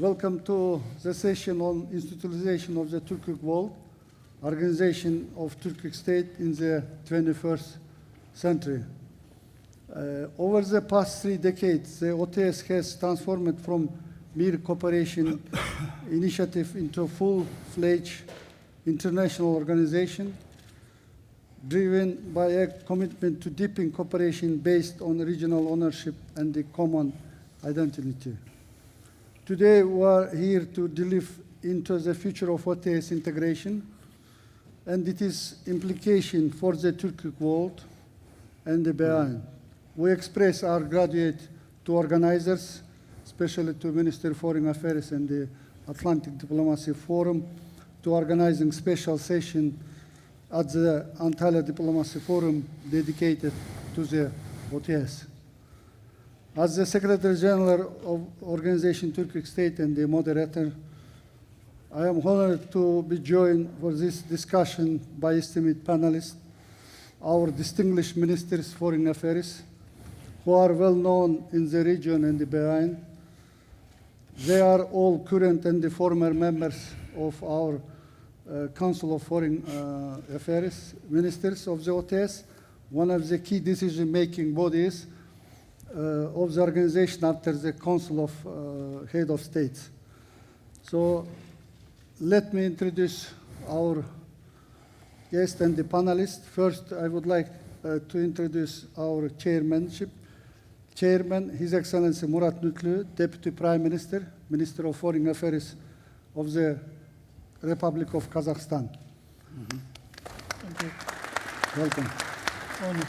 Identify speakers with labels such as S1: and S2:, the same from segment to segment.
S1: Welcome to the session on institutionalization of the Turkic world, organization of Turkic state in the 21st century. Over the past 3 decades, the OTS has transformed from mere cooperation initiative into a full-fledged international organization driven by a commitment to deepen cooperation based on regional ownership and the common identity. Today, we are here to delve into the future of OTS integration and its implication for the Turkic world and the beyond. We express our gratitude to organizers, especially to Minister of Foreign Affairs and the Atlantic Diplomacy Forum, to organizing special session at the Antalya Diplomacy Forum dedicated to the OTS. As the Secretary General of Organization Turkic State and the moderator, I am honored to be joined for this discussion by esteemed panelists, our distinguished Ministers of Foreign Affairs, who are well known in the region and beyond. They are all current and the former members of our Council of Foreign Affairs, ministers of the OTS, one of the key decision-making bodies of the organization after the Council of Head of States. So let me introduce our guests and the panelists. First, I would like to introduce our chairmanship. Chairman, His Excellency Murat Nüklü, Deputy Prime Minister, Minister of Foreign Affairs of the Republic of Kazakhstan. Thank you. Welcome. Honor.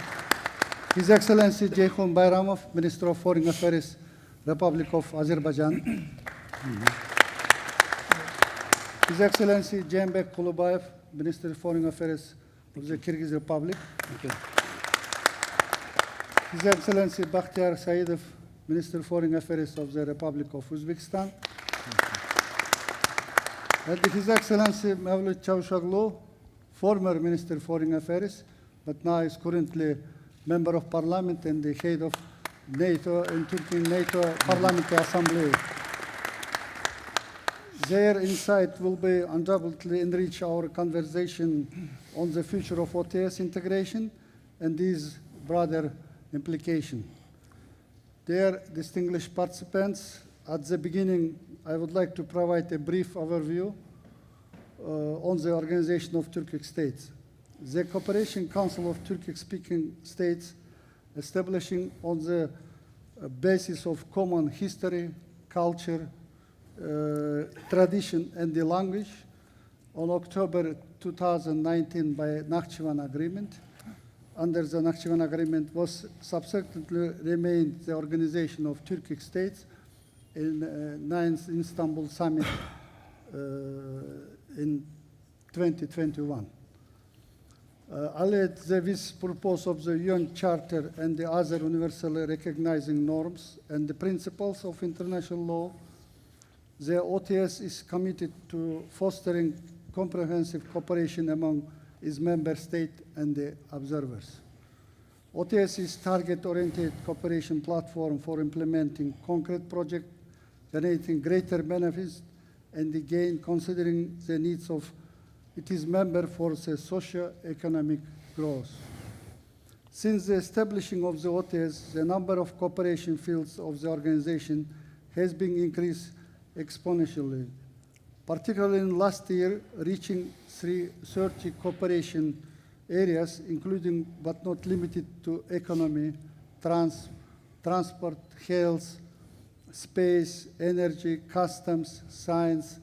S1: His Excellency Ceyhun Bayramov, Minister of Foreign Affairs, Republic of Azerbaijan. His Excellency Cembek Kulubayev, Minister of Foreign Affairs of the Kyrgyz Republic. Okay. His Excellency Bakhtiyar Saidov, Minister of Foreign Affairs of the Republic of Uzbekistan. And His Excellency Mevlut Çavuşoğlu, former Minister of Foreign Affairs, but now is currently Member of Parliament and the head of NATO and Turkey NATO Parliamentary Assembly. Their insight will be undoubtedly enrich our conversation on the future of OTS integration and these broader implications. Dear distinguished participants, at the beginning, I would like to provide a brief overview on the organization of Turkic states. The Cooperation Council of Turkic-speaking states, establishing on the basis of common history, culture, tradition, and the language, on October 2019 by Nakhchivan Agreement. Under the Nakhchivan Agreement was subsequently remained the organization of Turkic states in 9th Istanbul Summit in 2021. Allied with purpose of the UN Charter and the other universally recognizing norms and the principles of international law, the OTS is committed to fostering comprehensive cooperation among its member states and the observers. OTS is target-oriented cooperation platform for implementing concrete projects, generating greater benefits and the gain considering the needs of its member for the socio-economic growth. Since the establishing of the OTS, the number of cooperation fields of the organization has been increased exponentially, particularly in last year, reaching 30 cooperation areas, including but not limited to economy, transport, health, space, energy, customs, science,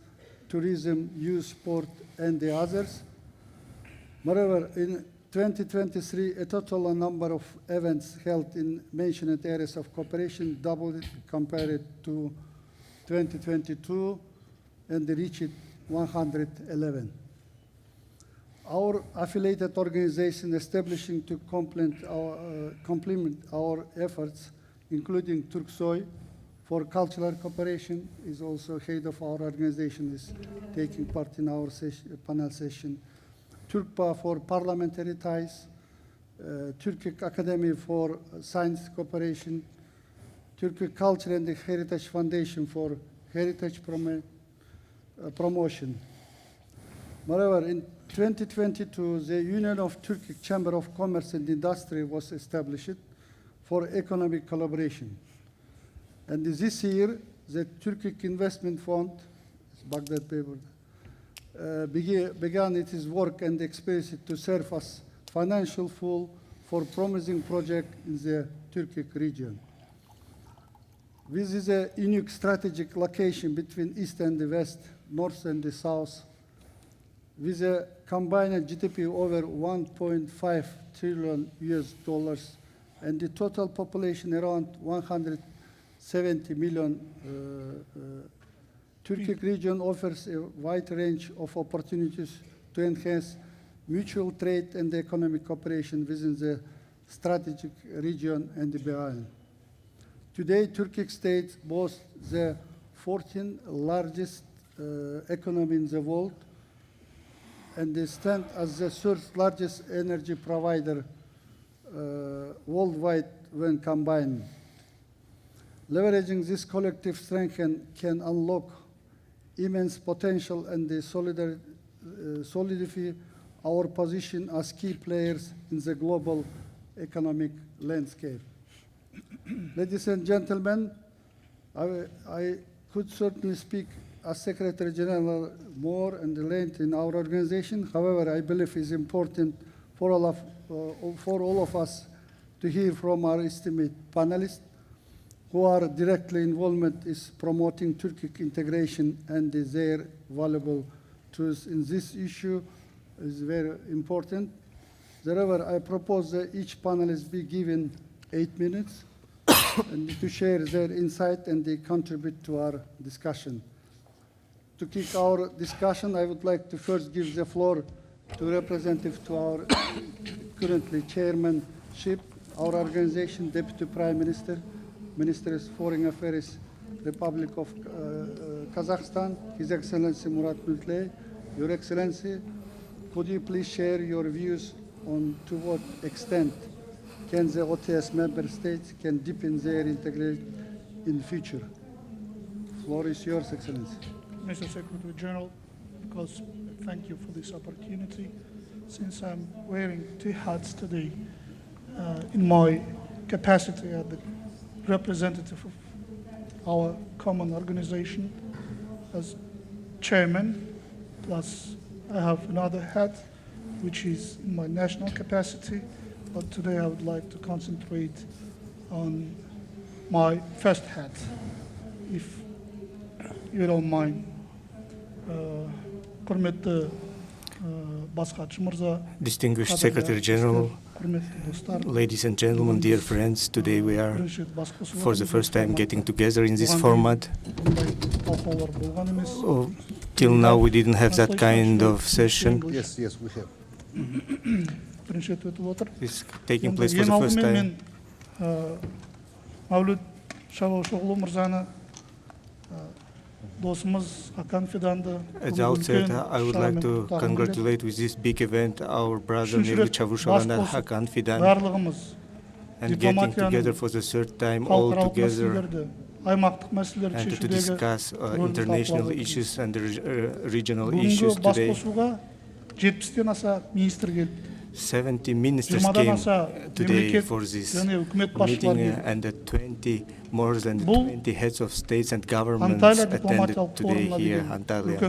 S1: tourism, youth, sport, and the others. Moreover, in 2023, a total number of events held in mentioned areas of cooperation doubled compared to 2022 and reached 111. Our affiliated organization establishing to complement our efforts, including Turksoy, for cultural cooperation, is also head of our organization, is taking part in our panel session. Turkpa for parliamentary ties, Turkic Academy for Science Cooperation, Turkic Culture and Heritage Foundation for heritage promotion. Moreover, in 2022, the Union of Turkic Chamber of Commerce and Industry was established for economic collaboration. And this year, the Turkic Investment Fund, Baghdad paper, began its work and expected to serve as financial pool for promising projects in the Turkic region. This is a unique strategic location between East and the West, North and the South, with a combined GDP over 1.5 trillion US dollars and the total population around 170 million. Turkic region offers a wide range of opportunities to enhance mutual trade and economic cooperation within the strategic region and beyond. Today, Turkic state boasts the 14th largest economy in the world, and they stand as the third largest energy provider worldwide when combined. Leveraging this collective strength can unlock immense potential and solidify our position as key players in the global economic landscape. Ladies and gentlemen, I could certainly speak as Secretary General more and length in our organization. However, I believe it's important for all of us to hear from our esteemed panelists who are directly involved in promoting Turkic integration, and their valuable tools in this issue is very important. Therefore, I propose that each panelist be given 8 minutes and to share their insight and they contribute to our discussion. To kick our discussion, I would like to first give the floor to representative to our currently chairmanship, our organization, Deputy Prime Minister, Minister of Foreign Affairs, Republic of Kazakhstan, His Excellency Murat Multley. Your Excellency, could you please share your views on to what extent can the OTS member states can deepen their integration in the future? Floor is yours, Excellency.
S2: Mr. Secretary General, because thank you for this opportunity. Since I'm wearing 2 hats today, in my capacity as the representative of our common organization as chairman, plus I have another hat, which is in my national capacity, but today I would like to concentrate on my first hat, if you don't mind.
S3: Distinguished Secretary General, ladies and gentlemen, dear friends, today we are for the first time getting together in this format. Till now we didn't have that kind of session.
S4: Yes, we have.
S3: It's taking place for the first time. At the outset, I would like to congratulate with this big event our brother Mevlut Çavuşoğlu and Hakan Fidan, and getting together for the third time all together and to discuss international issues and regional issues today. 70 ministers came today for this meeting, and more than 20 heads of states and governments attended today here in Antalya.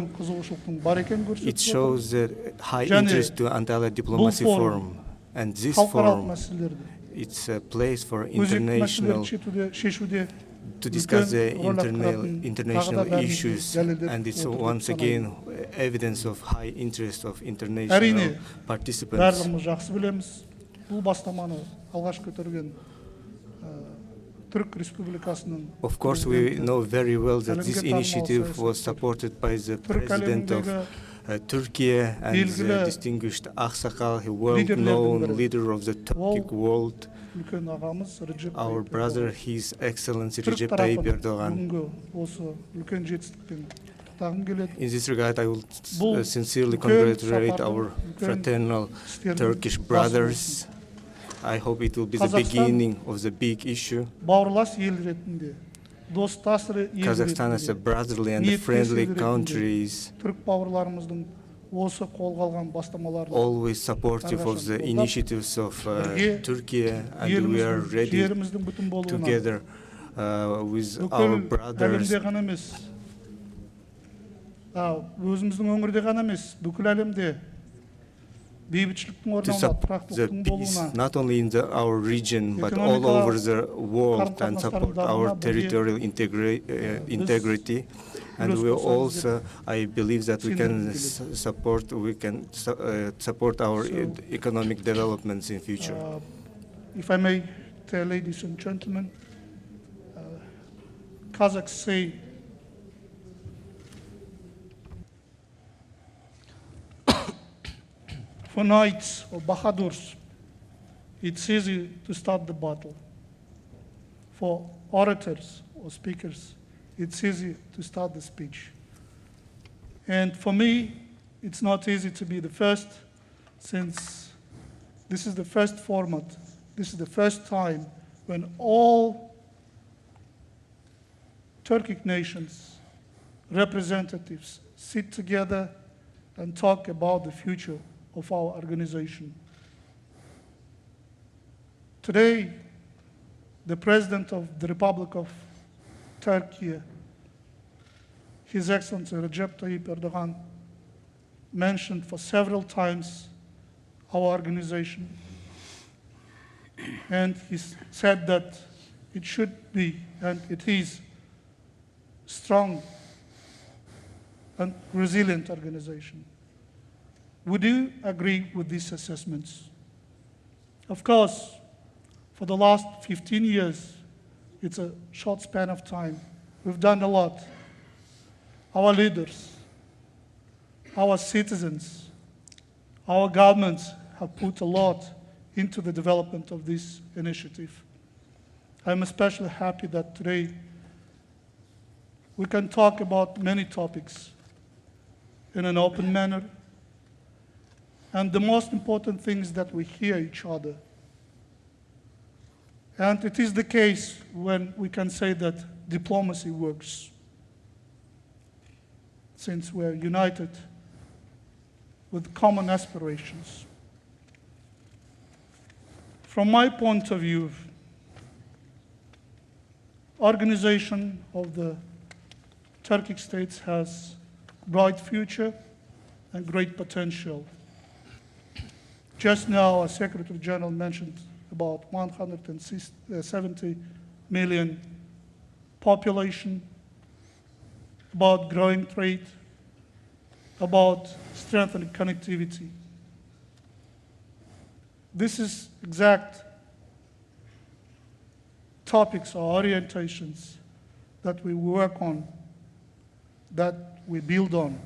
S3: It shows the high interest to Antalya Diplomacy Forum, and this forum, it's a place for international to discuss the international issues, and it's once again evidence of high interest of international participants. Of course, we know very well that this initiative was supported by the President of Turkey and the distinguished Aksakal, a world-known leader of the Turkic world, our brother, His Excellency Recep Tayyip Erdogan. In this regard, I will sincerely congratulate our fraternal Turkish brothers. I hope it will be the beginning of the big issue. Kazakhstan as a brotherly and friendly country is always supportive of the initiatives of Turkey, and we are ready together with our brothers to support the peace, not only in our region, but all over the world, and support our territorial integrity. And we also, I believe that we can support our economic developments in future.
S2: If I may tell, ladies and gentlemen, Kazakhs say, for knights or bahadurs, it's easy to start the battle. For orators or speakers, it's easy to start the speech. And for me, it's not easy to be the first, since this is the first format. This is the first time when all Turkic nations representatives sit together and talk about the future of our organization. Today, the President of the Republic of Turkey, His Excellency Recep Tayyip Erdogan, mentioned for several times our organization, and he said that it should be, and it is, strong and resilient organization. Would you agree with these assessments? Of course, for the last 15 years, it's a short span of time. We've done a lot. Our leaders, our citizens, our governments have put a lot into the development of this initiative. I'm especially happy that today we can talk about many topics in an open manner. And the most important thing is that we hear each other. And it is the case when we can say that diplomacy works, since we're united with common aspirations. From my point of view, organization of the Turkic states has bright future and great potential. Just now, our Secretary General mentioned about 170 million population, about growing trade, about strengthening connectivity. This is exact topics or orientations that we work on, that we build on.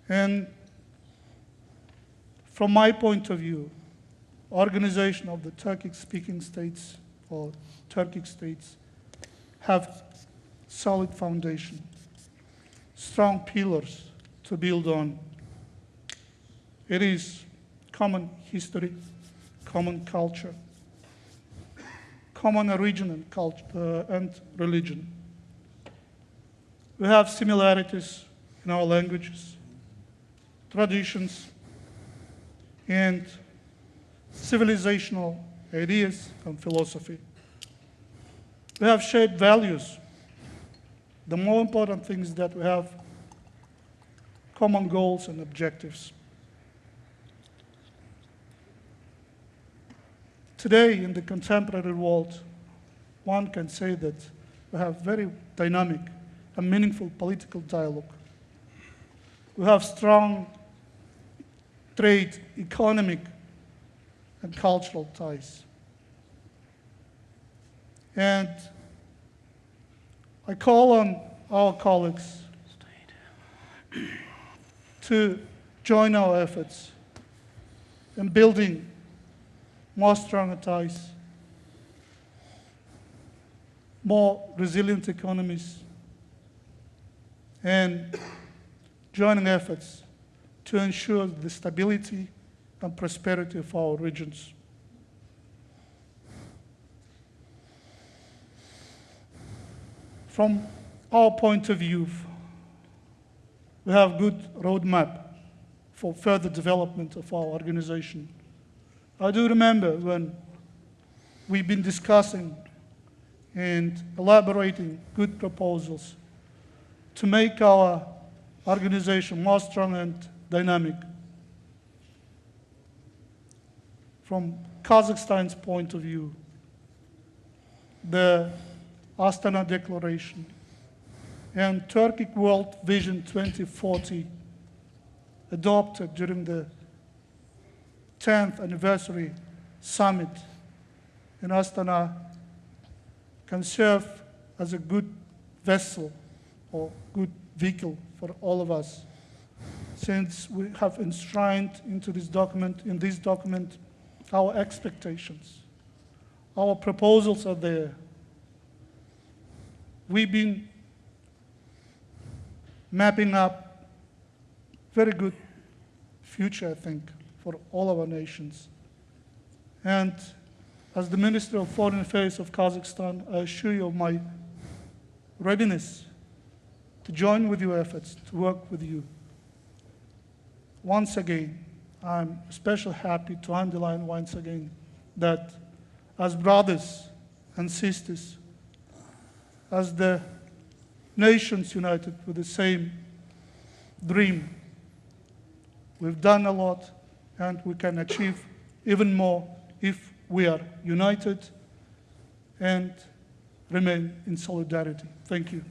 S2: And from my point of view, organization of the Turkic-speaking states or Turkic states have solid foundation, strong pillars to build on. It is common history, common culture, common origin and religion. We have similarities in our languages, traditions, and civilizational ideas and philosophy. We have shared values. The more important thing is that we have common goals and objectives. Today, in the contemporary world, one can say that we have very dynamic and meaningful political dialogue. We have strong trade, economic, and cultural ties. And I call on our colleagues to join our efforts in building more stronger ties, more resilient economies, and joining efforts to ensure the stability and prosperity of our regions. From our point of view, we have good roadmap for further development of our organization. I do remember when we've been discussing and elaborating good proposals to make our organization more strong and dynamic. From Kazakhstan's point of view, the Astana Declaration and Turkic World Vision 2040 adopted during the 10th anniversary summit in Astana can serve as a good vessel or good vehicle for all of us, since we have enshrined into this document, our expectations. Our proposals are there. We've been mapping up very good future, I think, for all of our nations. And as the Minister of Foreign Affairs of Kazakhstan, I assure you of my readiness to join with your efforts, to work with you. Once again, I'm especially happy to underline once again that as brothers and sisters, as the nations united with the same dream, we've done a lot and we can achieve even more if we are united and remain in solidarity. Thank you.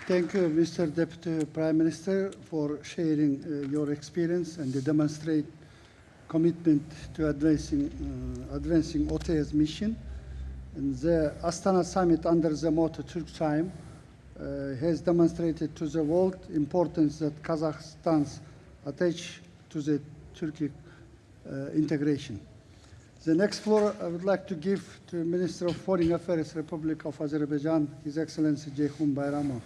S1: Thank you, Mr. Deputy Prime Minister, for sharing your experience and the demonstrate commitment to advancing OTS mission. And the Astana summit under the motto Turk Time has demonstrated to the world importance that Kazakhstan's attached to the Turkic integration. The next floor I would like to give to Minister of Foreign Affairs, Republic of Azerbaijan, His Excellency Ceyhun Bayramov.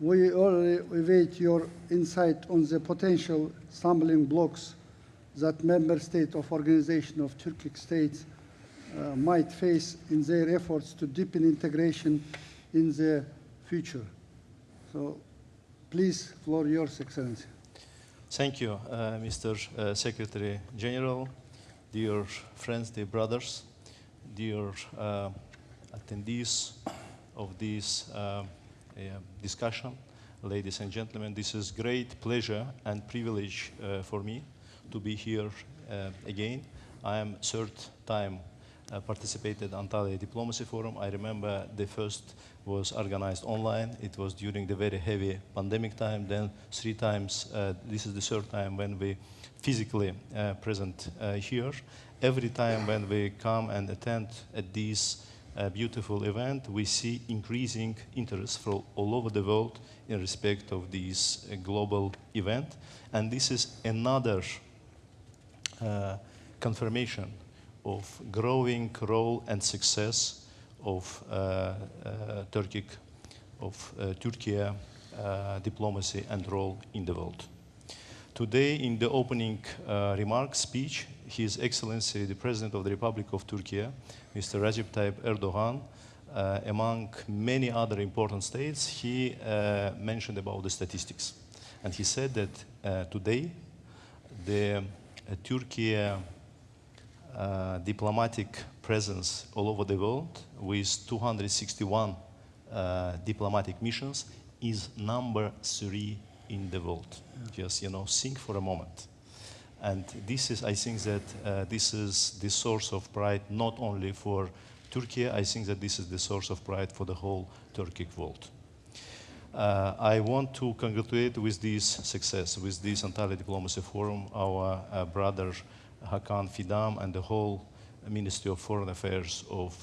S1: We all await your insight on the potential stumbling blocks that member states of Organization of Turkic States might face in their efforts to deepen integration in the future. So please, floor yours, Excellency.
S4: Thank you, Mr. Secretary General, dear friends, dear brothers, dear attendees of this discussion, ladies and gentlemen. This is great pleasure and privilege for me to be here again. I am third time participated in Antalya Diplomacy Forum. I remember the first was organized online. It was during the very heavy pandemic time. Then 3 times, this is the third time when we physically present here. Every time when we come and attend at this beautiful event, we see increasing interest from all over the world in respect of this global event. And this is another confirmation of growing role and success of Turkic, Turkey diplomacy and role in the world. Today, in the opening remarks speech, His Excellency, the President of the Republic of Turkey, Mr. Recep Tayyip Erdogan, among many other important states, he mentioned about the statistics. And he said that today, the Turkey diplomatic presence all over the world with 261 diplomatic missions is number 3 in the world. Just, think for a moment. And this is, I think that this is the source of pride not only for Turkey, I think that this is the source of pride for the whole Turkic world. I want to congratulate with this success, with this Antalya Diplomacy Forum, our brother Hakan Fidan and the whole Ministry of Foreign Affairs of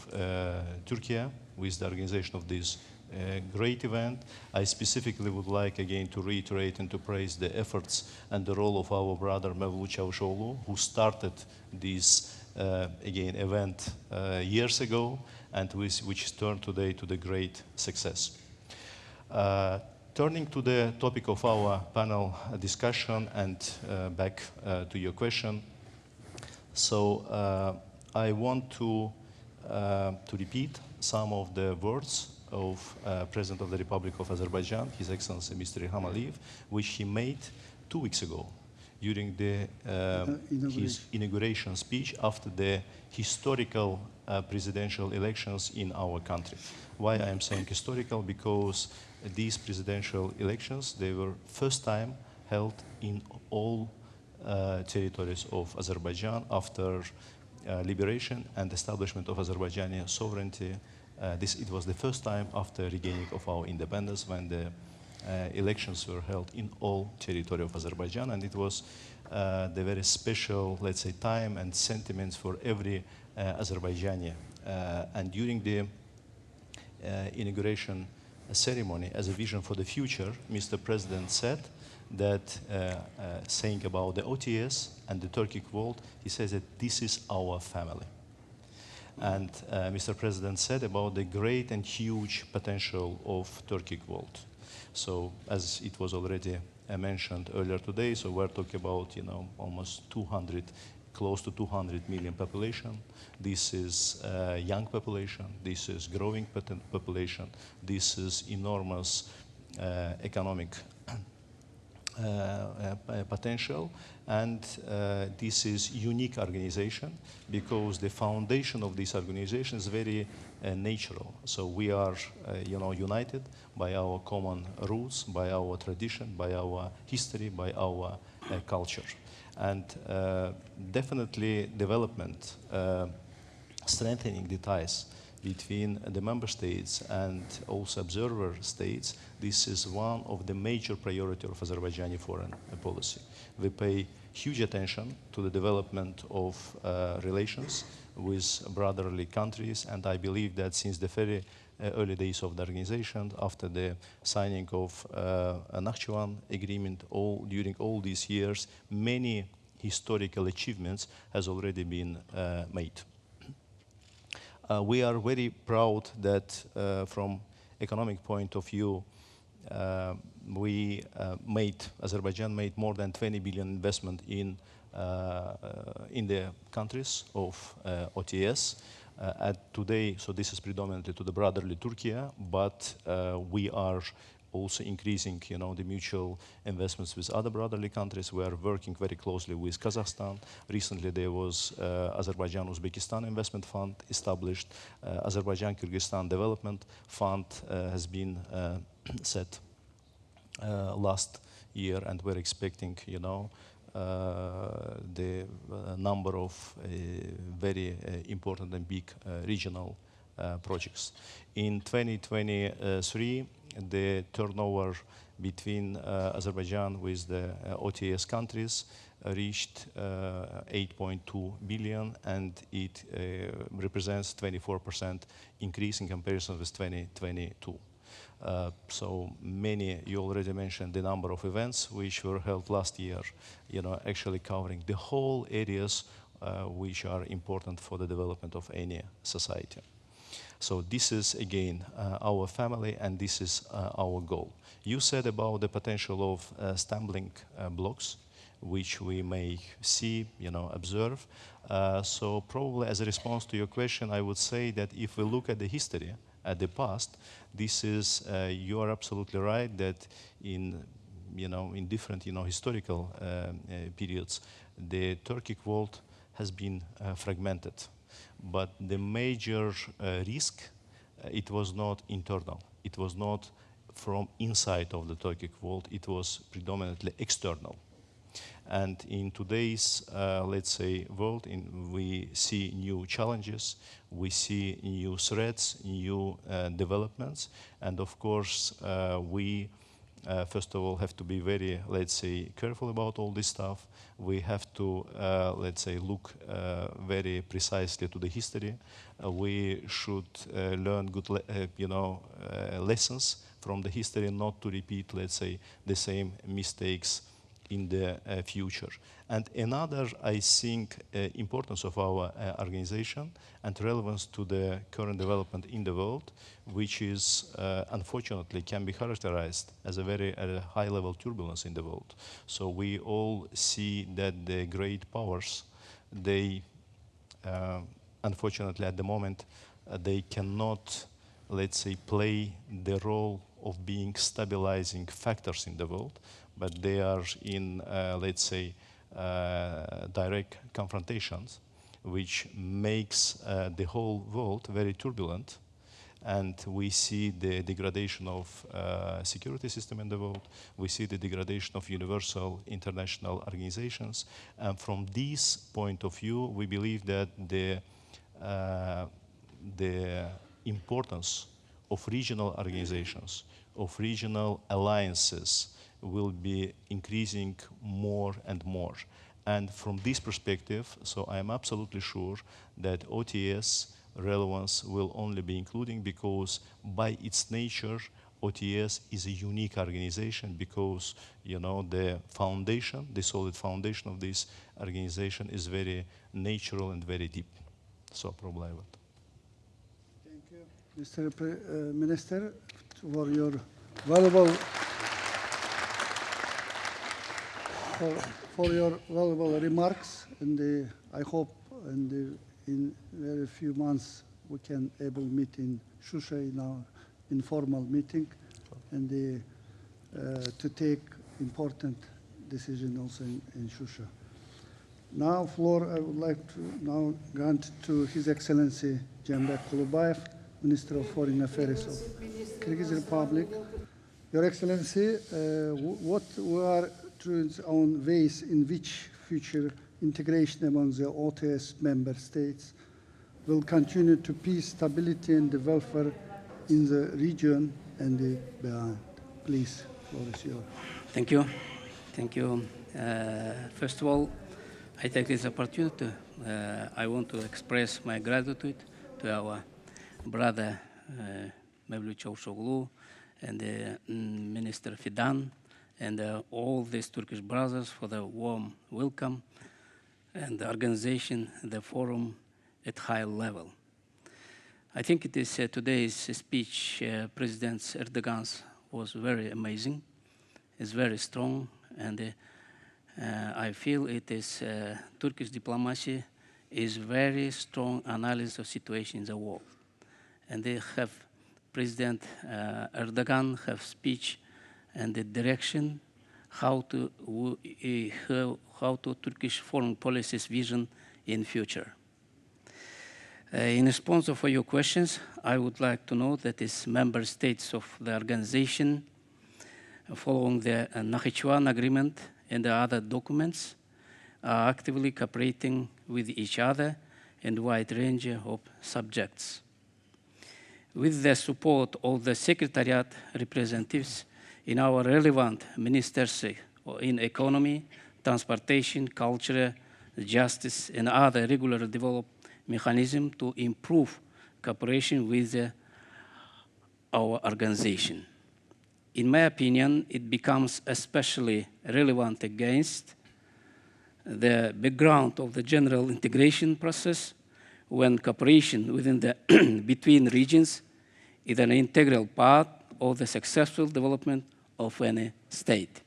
S4: Turkey with the organization of this great event. I specifically would like again to reiterate and to praise the efforts and the role of our brother Mevlut Çavuşoğlu, who started this again event years ago and which turned today to the great success. Turning to the topic of our panel discussion and back to your question. So I want to repeat some of the words of President of the Republic of Azerbaijan, His Excellency Mr. Ilham Aliyev, which he made 2 weeks ago during his inauguration speech after the historical presidential elections in our country. Why I am saying historical? Because these presidential elections, they were first time held in all territories of Azerbaijan after liberation and establishment of Azerbaijani sovereignty. It was the first time after regaining of our independence when the elections were held in all territory of Azerbaijan, and it was the very special, let's say, time and sentiments for every Azerbaijani. And during the inauguration ceremony, as a vision for the future, Mr. President said that, saying about the OTS and the Turkic world, he says that this is our family. And Mr. President said about the great and huge potential of Turkic world. So as it was already mentioned earlier today, so we're talking about, almost 200, close to 200 million population. This is young population. This is growing population. This is enormous economic potential, and this is unique organization because the foundation of this organization is very natural. So we are, united by our common roots, by our tradition, by our history, by our culture, and definitely development, strengthening the ties between the member states and also observer states. This is one of the major priorities of Azerbaijani foreign policy. We pay huge attention to the development of relations with brotherly countries, and I believe that since the very early days of the organization, after the signing of a Nakhchivan agreement, during all these years, many historical achievements has already been made. We are very proud that from economic point of view, Azerbaijan made more than 20 billion investment in the countries of OTS. Today, so this is predominantly to the brotherly Turkey, but we are also increasing, the mutual investments with other brotherly countries. We are working very closely with Kazakhstan. Recently, there was Azerbaijan-Uzbekistan Investment Fund established. Azerbaijan-Kyrgyzstan Development Fund has been set last year, and we're expecting, the number of very important and big regional projects. In 2023, the turnover between Azerbaijan with the OTS countries reached 8.2 billion, and it represents 24% increase in comparison with 2022. So many, you already mentioned the number of events which were held last year, actually covering the whole areas which are important for the development of any society. So this is, again, our family, and this is our goal. You said about the potential of stumbling blocks, which we may see, observe. So probably as a response to your question, I would say that if we look at the history, at the past, this is, you are absolutely right that in different, historical periods, the Turkic world has been fragmented. But the major risk, it was not internal. It was not from inside of the Turkic world. It was predominantly external. And in today's, let's say, world, we see new challenges, we see new threats, new developments, and of course, we first of all have to be very, let's say, careful about all this stuff. We have to, let's say, look very precisely to the history. We should learn good, lessons from the history, not to repeat, let's say, the same mistakes in the future. And another, I think, importance of our organization and relevance to the current development in the world, which is, unfortunately, can be characterized as a very high-level turbulence in the world. So we all see that the great powers, they unfortunately, at the moment, they cannot, let's say, play the role of being stabilizing factors in the world, but they are in, let's say, direct confrontations, which makes the whole world very turbulent. And we see the degradation of security system in the world. We see the degradation of universal international organizations. And from this point of view, we believe that the importance of regional organizations, of regional alliances, will be increasing more and more. And from this perspective, so I am absolutely sure that OTS relevance will only be including, because by its nature, OTS is a unique organization, because the foundation, the solid foundation of this organization is very natural and very deep. So probably I would.
S1: Thank you, Mr. Minister, for your valuable remarks, and I hope in very few months we can able meet in Shusha in our informal meeting, and to take important decision also in Shusha. Now, floor I would like to now grant to His Excellency Cemberk Kulubayev, Minister of Foreign Affairs of Kyrgyz Republic. Your Excellency, what are on ways in which future integration among the OTS member states will continue to peace, stability, and the welfare in the region and beyond? Please, floor is yours.
S5: Thank you. Thank you. First of all, I take this opportunity. I want to express my gratitude to our brother Mevlut Çavuşoğlu and Minister Fidan and all these Turkish brothers for the warm welcome and the organization, the forum at high level. I think it is today's speech, President Erdogan's, was very amazing. It's very strong, and I feel it is Turkish diplomacy is very strong analysis of situation in the world. And they have President Erdogan have speech and the direction how to Turkish foreign policy's vision in future. In response for your questions, I would like to know that is member states of the organization following the Nakhichevan Agreement and the other documents are actively cooperating with each other in a wide range of subjects. With the support of the Secretariat representatives in our relevant ministers in economy, transportation, culture, justice, and other regular development mechanisms to improve cooperation with our organization. In my opinion, it becomes especially relevant against the background of the general integration process when cooperation within the between regions is an integral part of the successful development of any state.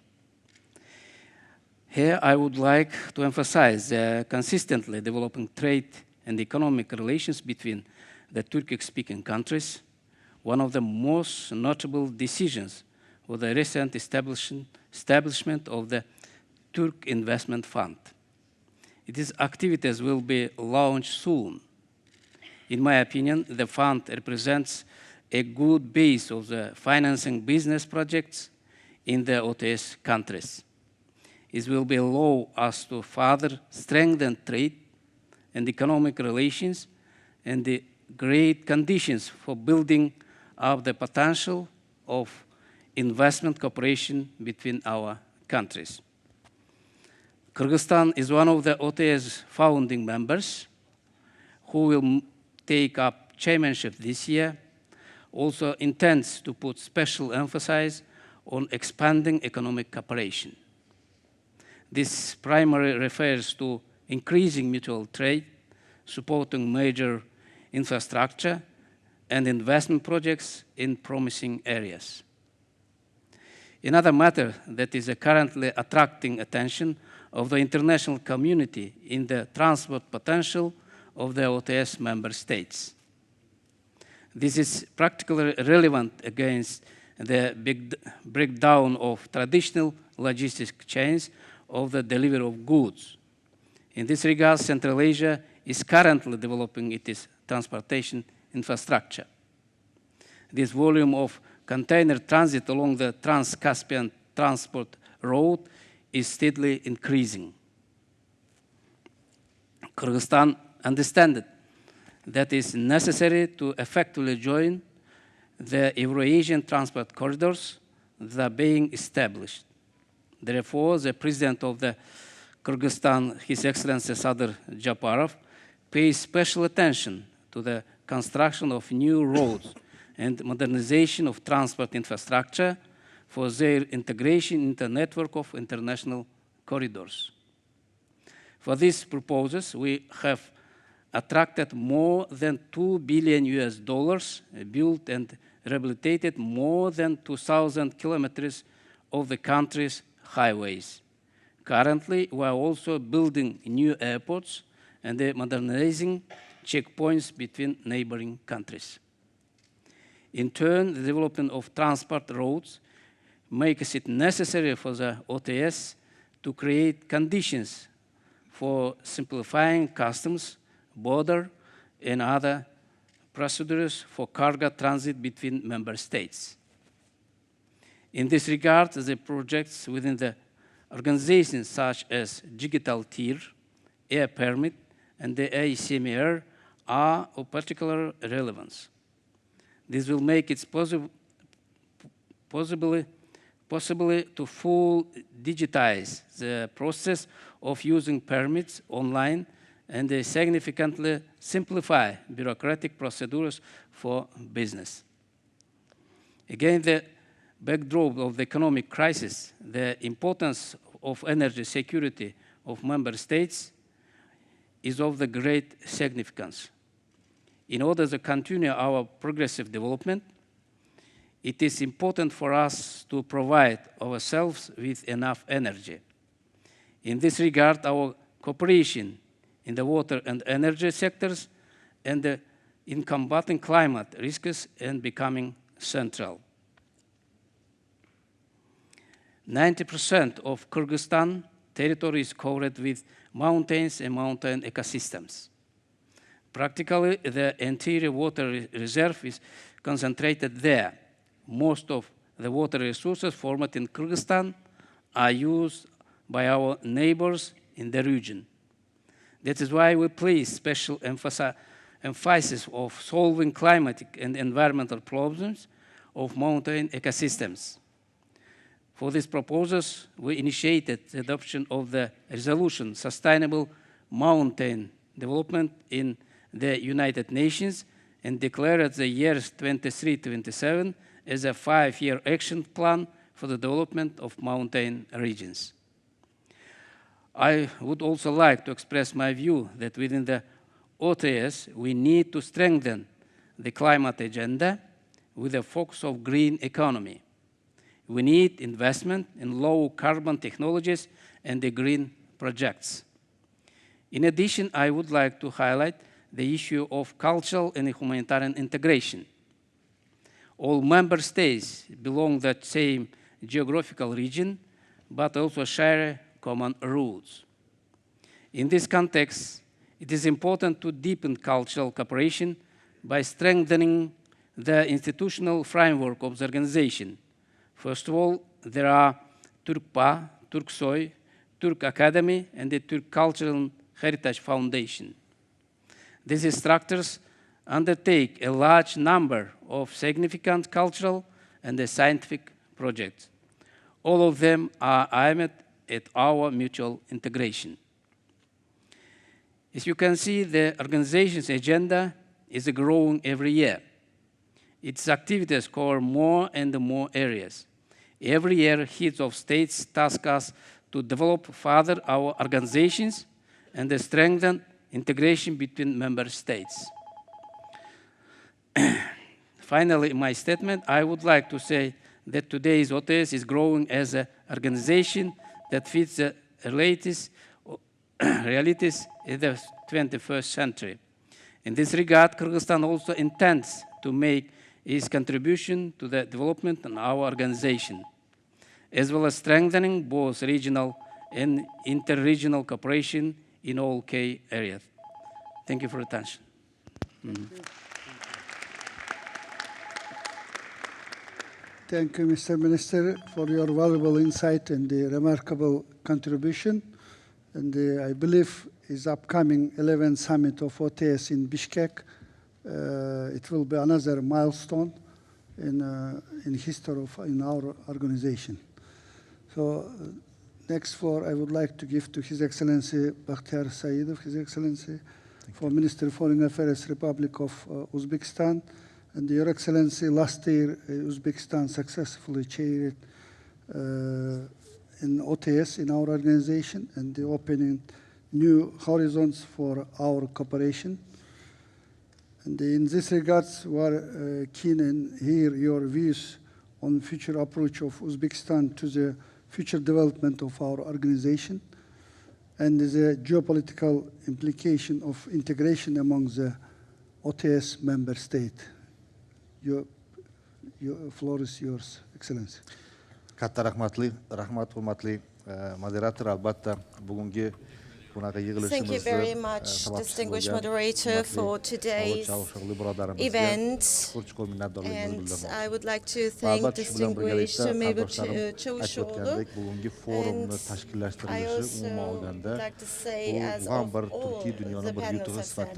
S5: Here I would like to emphasize the consistently developing trade and economic relations between the Turkic-speaking countries. One of the most notable decisions was the recent establishment of the Turk Investment Fund. Its activities will be launched soon. In my opinion, the fund represents a good base of the financing business projects in the OTS countries. It will be allow us to further strengthen trade and economic relations and the great conditions for building up the potential of investment cooperation between our countries. Kyrgyzstan is one of the OTS founding members who will take up chairmanship this year, also intends to put special emphasis on expanding economic cooperation. This primarily refers to increasing mutual trade, supporting major infrastructure and investment projects in promising areas. Another matter that is currently attracting attention of the international community in the transport potential of the OTS member states. This is practically relevant against the big breakdown of traditional logistic chains of the delivery of goods. In this regard, Central Asia is currently developing its transportation infrastructure. This volume of container transit along the Trans-Caspian transport route is steadily increasing. Kyrgyzstan understands that it is necessary to effectively join the Euro-Asian transport corridors that are being established. Therefore, the President of the Kyrgyzstan, His Excellency Sadir Japarov, pays special attention to the construction of new roads and modernization of transport infrastructure for their integration into a network of international corridors. For these purposes, we have attracted more than $2 billion US, built and rehabilitated more than 2,000 kilometers of the country's highways. Currently, we are also building new airports and modernizing checkpoints between neighboring countries. In turn, the development of transport roads makes it necessary for the OTS to create conditions for simplifying customs, border, and other procedures for cargo transit between member states. In this regard, the projects within the organizations such as Digital Tier, Air Permit, and the ACMR are of particular relevance. This will make it possible to fully digitize the process of using permits online and significantly simplify bureaucratic procedures for business. Again, the backdrop of the economic crisis, the importance of energy security of member states is of the great significance. In order to continue our progressive development, it is important for us to provide ourselves with enough energy. In this regard, our cooperation in the water and energy sectors and in combating climate risks and becoming central. 90% of Kyrgyzstan territory is covered with mountains and mountain ecosystems. Practically, the entire water reserve is concentrated there. Most of the water resources formed in Kyrgyzstan are used by our neighbors in the region. That is why we place special emphasis of solving climatic and environmental problems of mountain ecosystems. For these proposals, we initiated the adoption of the resolution Sustainable Mountain Development in the United Nations and declared the years 23-27 as a 5-year action plan for the development of mountain regions. I would also like to express my view that within the OTS, we need to strengthen the climate agenda with a focus of green economy. We need investment in low carbon technologies and the green projects. In addition, I would like to highlight the issue of cultural and humanitarian integration. All member states belong to the same geographical region, but also share common roots. In this context, it is important to deepen cultural cooperation by strengthening the institutional framework of the organization. First of all, there are Turkpa, Turksoy, Turk Academy, and the Turk Cultural Heritage Foundation. These structures undertake a large number of significant cultural and scientific projects. All of them are aimed at our mutual integration. As you can see, the organization's agenda is growing every year. Its activities cover more and more areas. Every year, heads of states task us to develop further our organizations and strengthen integration between member states. Finally, in my statement, I would like to say that today's OTS is growing as an organization that fits the realities in the 21st century. In this regard, Kyrgyzstan also intends to make its contribution to the development of our organization, as well as strengthening both regional and inter-regional cooperation in all key areas. Thank you for your attention.
S1: Thank you, Mr. Minister, for your valuable insight and the remarkable contribution. And I believe is upcoming 11th summit of OTS in Bishkek. It will be another milestone in history of in our organization. So next floor, I would like to give to His Excellency Bakhtiar Saidov, His Excellency, for Minister of Foreign Affairs, Republic of Uzbekistan. And Your Excellency, last year, Uzbekistan successfully chaired in OTS in our organization and the opening new horizons for our cooperation. And in this regards, we are keen in hear your views on future approach of Uzbekistan to the future development of our organization and the geopolitical implication of integration among the OTS member states. Your floor is yours, Excellency.
S6: Katta rahmat hurmatli moderator, albatta bugungi bunaqa yig'ilishimizni
S7: Thank you very much, distinguished moderator, for today's event. And I would like to thank distinguished Member Çavuşoğlu. And I also would like to say, as of all the panels have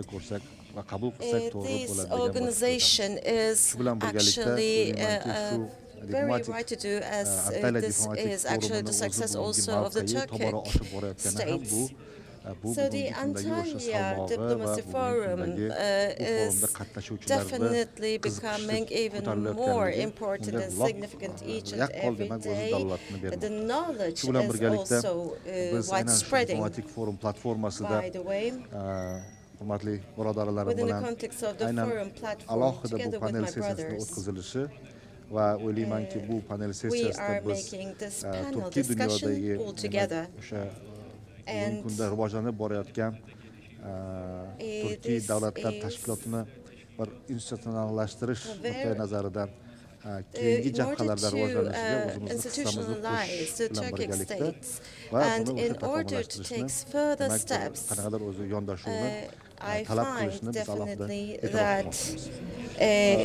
S7: said, this organization is actually very right to do, as this is actually the success also of the Turkic states. So the Antalya Diplomacy Forum is definitely becoming even more important and significant each and every day. The knowledge is also widespreading, by the way. Within the context of the forum platform, together with my brothers, we are making this panel discussion all together. And
S6: Turkiy davlatlar tashkilotini bir institutionallashtirish nuqtai nazaridan keyingi jabhalarda rivojlanishiga o'zimizni hissamizni qo'shish bilan birgalikda va buni o'sha takomillashtirishni qanaqadir o'zi yondashuvni talab qilishni biz alohida e'tirof qilmoqchimiz.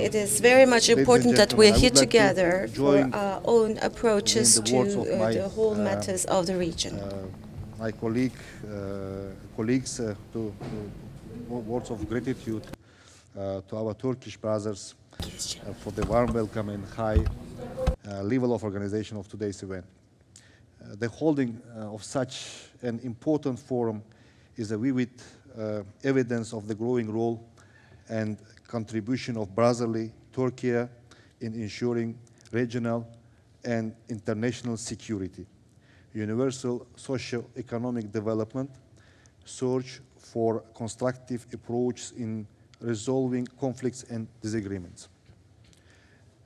S7: It is very much important that we are here together for our own approaches to the whole matters of the region.
S6: My colleagues, to words of gratitude to our Turkish brothers for the warm welcome and high level of organization of today's event. The holding of such an important forum is a vivid evidence of the growing role and contribution of brotherly Turkey in ensuring regional and international security, universal socio-economic development, search for constructive approaches in resolving conflicts and disagreements.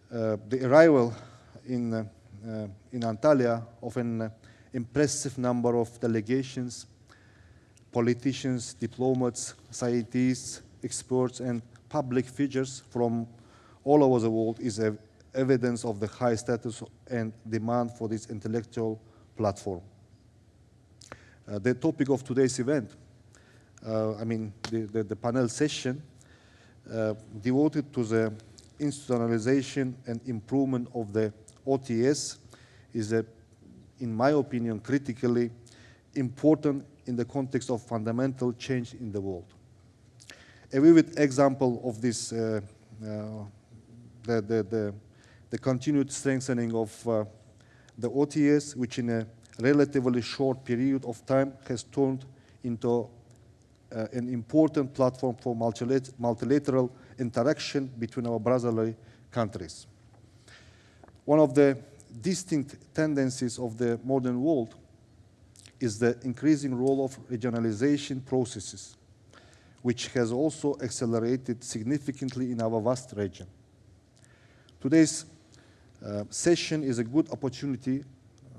S6: The arrival in Antalya of an impressive number of delegations, politicians, diplomats, scientists, experts, and public figures from all over the world is evidence of the high status and demand for this intellectual platform. The topic of today's event, the panel session, devoted to the institutionalization and improvement of the OTS is, in my opinion, critically important in the context of fundamental change in the world. A vivid example of this, the continued strengthening of the OTS, which in a relatively short period of time has turned into an important platform for multilateral interaction between our brotherly countries. One of the distinct tendencies of the modern world is the increasing role of regionalization processes, which has also accelerated significantly in our vast region. Today's session is a good opportunity,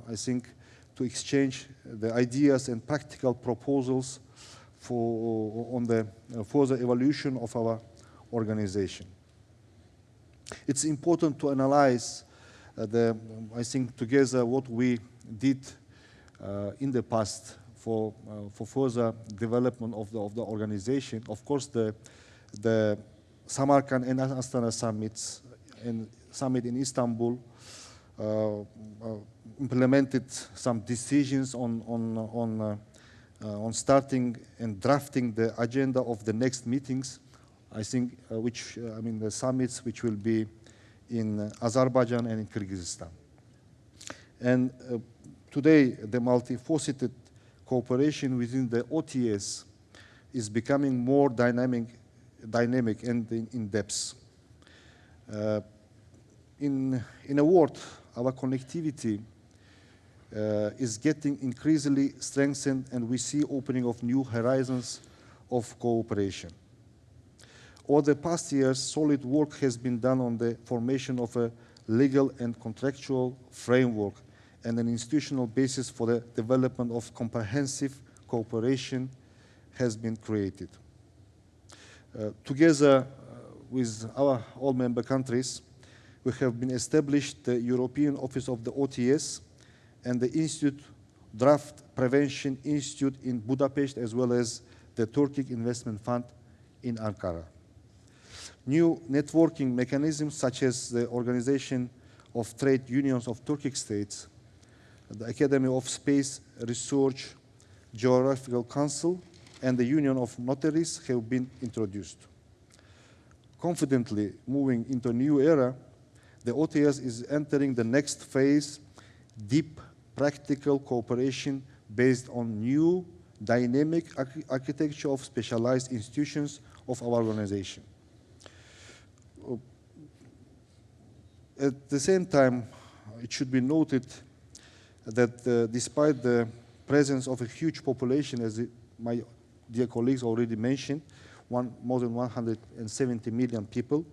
S6: I think, to exchange the ideas and practical proposals on the further evolution of our organization. It's important to analyze I think together what we did in the past for further development of the organization. Of course, the Samarkand and Astana summits and summit in Istanbul implemented some decisions on starting and drafting the agenda of the next meetings. I think the summits which will be in Azerbaijan and in Kyrgyzstan. And today, the multifaceted cooperation within the OTS is becoming more dynamic and in depth. In a word, our connectivity is getting increasingly strengthened, and we see opening of new horizons of cooperation. Over the past years, solid work has been done on the formation of a legal and contractual framework and an institutional basis for the development of comprehensive cooperation has been created. Together with our all member countries, we have been established the European Office of the OTS and the Draft Prevention Institute in Budapest, as well as the Turkic Investment Fund in Ankara. New networking mechanisms such as the Organization of Trade Unions of Turkic states, the Academy of Space Research Geographical Council, and the Union of Notaries have been introduced. Confidently moving into a new era, the OTS is entering the next phase, deep practical cooperation based on new dynamic architecture of specialized institutions of our organization. At the same time, it should be noted that despite the presence of a huge population, as my dear colleagues already mentioned, more than 170 million people,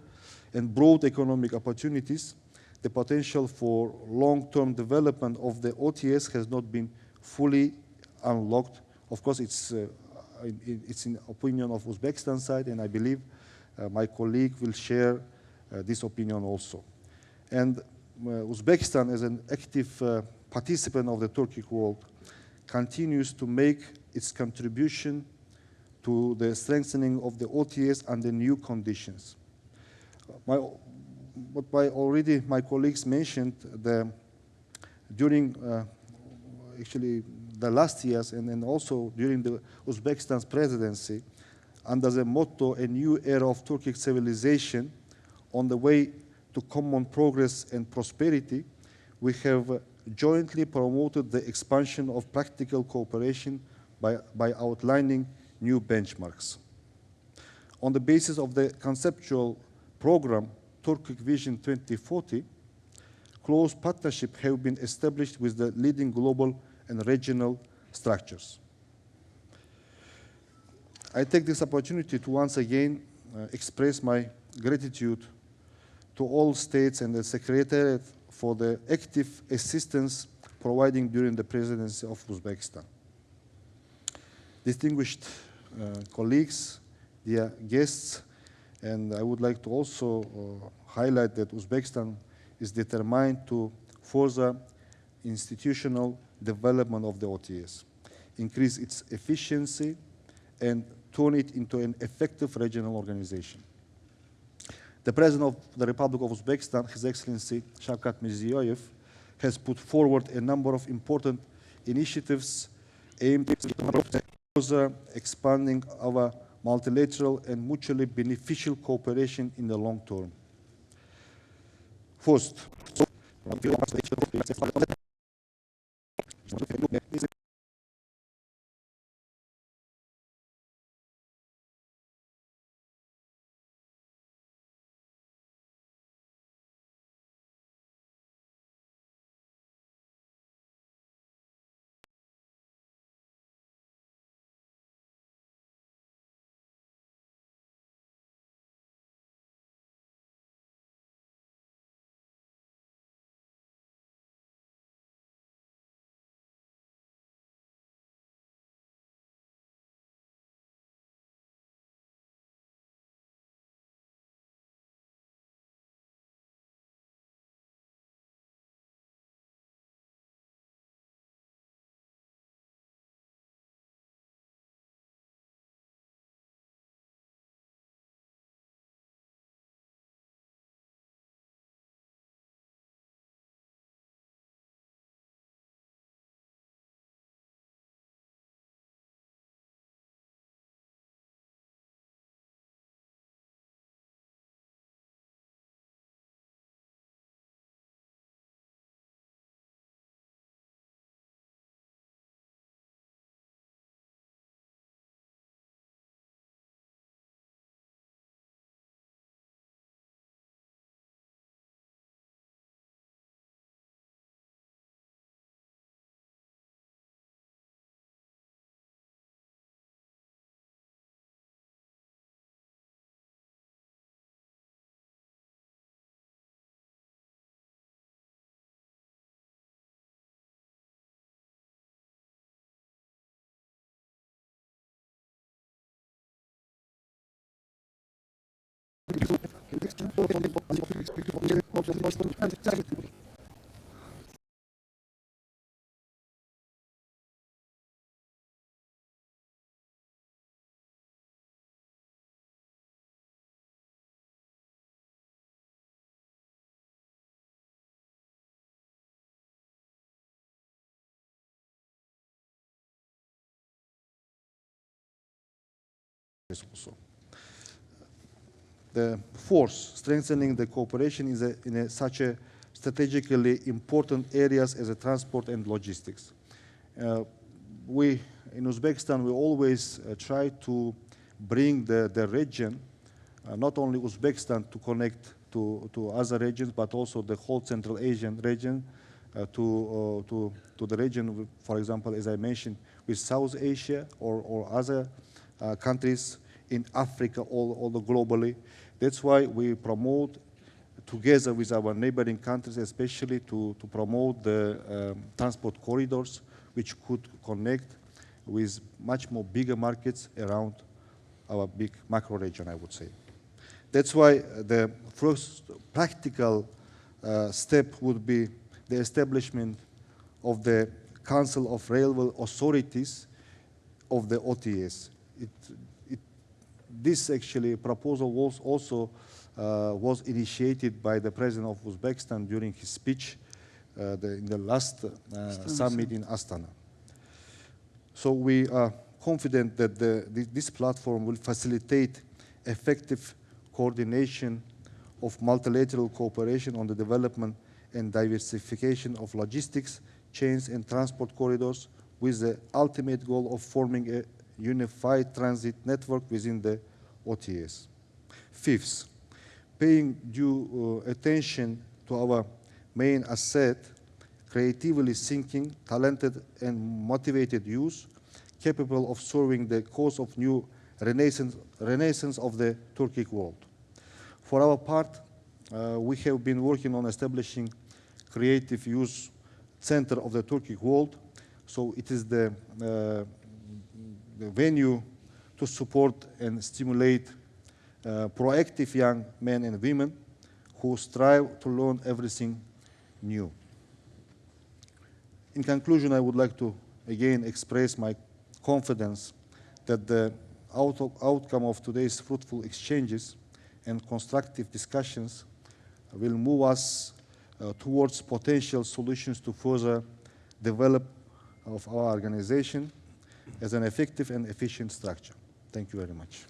S6: and broad economic opportunities, the potential for long-term development of the OTS has not been fully unlocked. Of course, it's in opinion of Uzbekistan side, and I believe my colleague will share this opinion also. And Uzbekistan, as an active participant of the Turkic world, continues to make its contribution to the strengthening of the OTS under new conditions. What my colleagues mentioned, during actually the last years and also during the Uzbekistan's presidency, under the motto, a new era of Turkic civilization on the way to common progress and prosperity, we have jointly promoted the expansion of practical cooperation by outlining new benchmarks. On the basis of the conceptual program, Turkic Vision 2040, close partnerships have been established with the leading global and regional structures. I take this opportunity to once again express my gratitude to all states and the Secretariat for the active assistance providing during the presidency of Uzbekistan. Distinguished colleagues, dear guests, and I would like to also highlight that Uzbekistan is determined to further institutional development of the OTS, increase its efficiency, and turn it into an effective regional organization. The President of the Republic of Uzbekistan, His Excellency Shavkat Mirziyoyev, has put forward a number of important initiatives aimed at further expanding our multilateral and mutually beneficial cooperation in the long term. First, Also. The fourth, strengthening the cooperation in such a strategically important areas as transport and logistics. We, in Uzbekistan, we always try to bring the region, not only Uzbekistan, to connect to other regions, but also the whole Central Asian region, to the region, for example, as I mentioned, with South Asia or other countries in Africa, all globally. That's why we promote, together with our neighboring countries, especially to promote the transport corridors, which could connect with much more bigger markets around our big macro region, I would say. That's why the first practical step would be the establishment of the Council of Railway Authorities of the OTS. This actually proposal was also was initiated by the President of Uzbekistan during his speech in the last summit in Astana. So we are confident that this platform will facilitate effective coordination of multilateral cooperation on the development and diversification of logistics chains and transport corridors, with the ultimate goal of forming a unified transit network within the OTS. Fifth, paying due attention to our main asset, creatively thinking, talented and motivated youth, capable of serving the cause of new renaissance of the Turkic world. For our part, we have been working on establishing Creative Youth Center of the Turkic world. So it is the venue to support and stimulate proactive young men and women who strive to learn everything new. In conclusion, I would like to again express my confidence that the outcome of today's fruitful exchanges and constructive discussions will move us towards potential solutions to further develop of our organization as an effective and efficient structure. Thank you very much.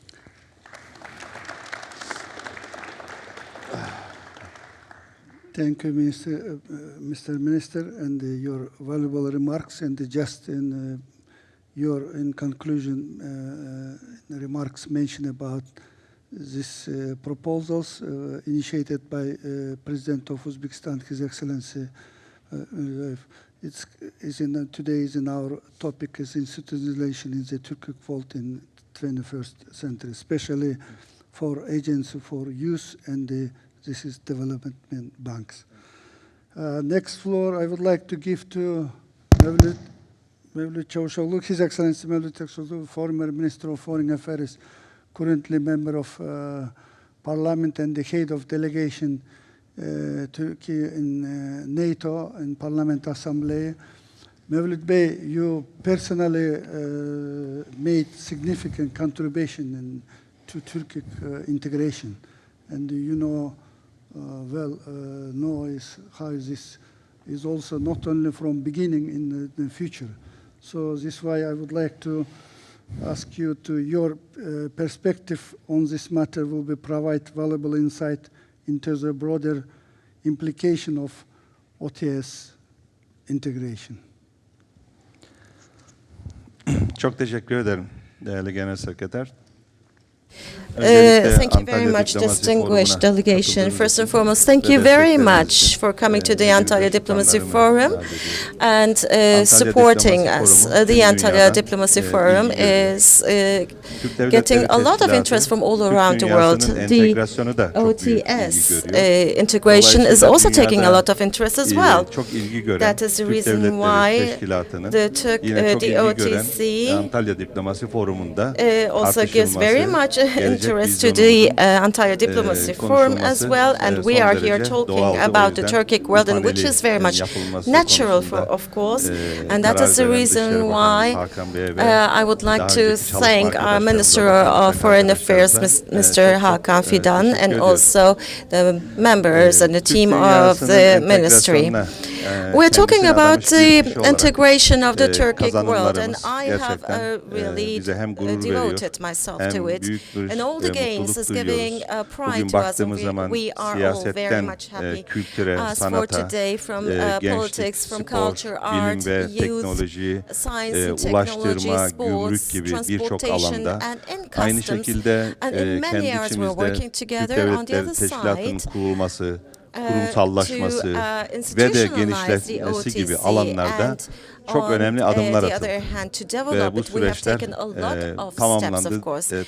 S1: Thank you, Mr. Minister, and your valuable remarks. And just in conclusion, remarks mentioned about these proposals initiated by President of Uzbekistan, His Excellency. Today is in our topic is institutionalization in the Turkic world in 21st century, especially for agency for youth and this is development banks. Next floor, I would like to give to Mevlüt Çavuşoğlu, His Excellency Mevlüt Çavuşoğlu, former Minister of Foreign Affairs, currently member of Parliament and the head of delegation Turkey in NATO and Parliament Assembly. Mevlüt Bey, you personally made significant contribution to Turkic integration, and you know how this is also not only from beginning in the future. So this is why I would like to ask you to your perspective on this matter will be provide valuable insight into the broader implication of OTS integration.
S8: Çok teşekkür ederim değerli Genel Sekreter.
S7: Thank you very much, distinguished delegation. First and foremost, thank you very much for coming to the Antalya Diplomacy Forum and supporting us. The Antalya Diplomacy Forum is getting a lot of interest from all around the world. The OTS integration is also taking a lot of interest as well. That is the reason why the OTC also gives very much interest interest to the entire diplomacy forum as well, and we are here talking about the Turkic world, and which is very much natural, of course, and that is the reason why I would like to thank our Minister of Foreign Affairs, Mr. Hakan Fidan, and also the members and the team of the ministry. We're talking about the integration of the Turkic world, and I have really devoted myself to it. And all the gains is giving pride to us, and we are all very much happy. As for today, from politics, from culture, art, youth, science and technology, sports, transportation, and in customs, and in many areas we're working together. On the other side,
S8: kurumsallaşması ve de genişletmesi gibi alanlarda çok önemli adımlar atıldı. Ve bu süreçler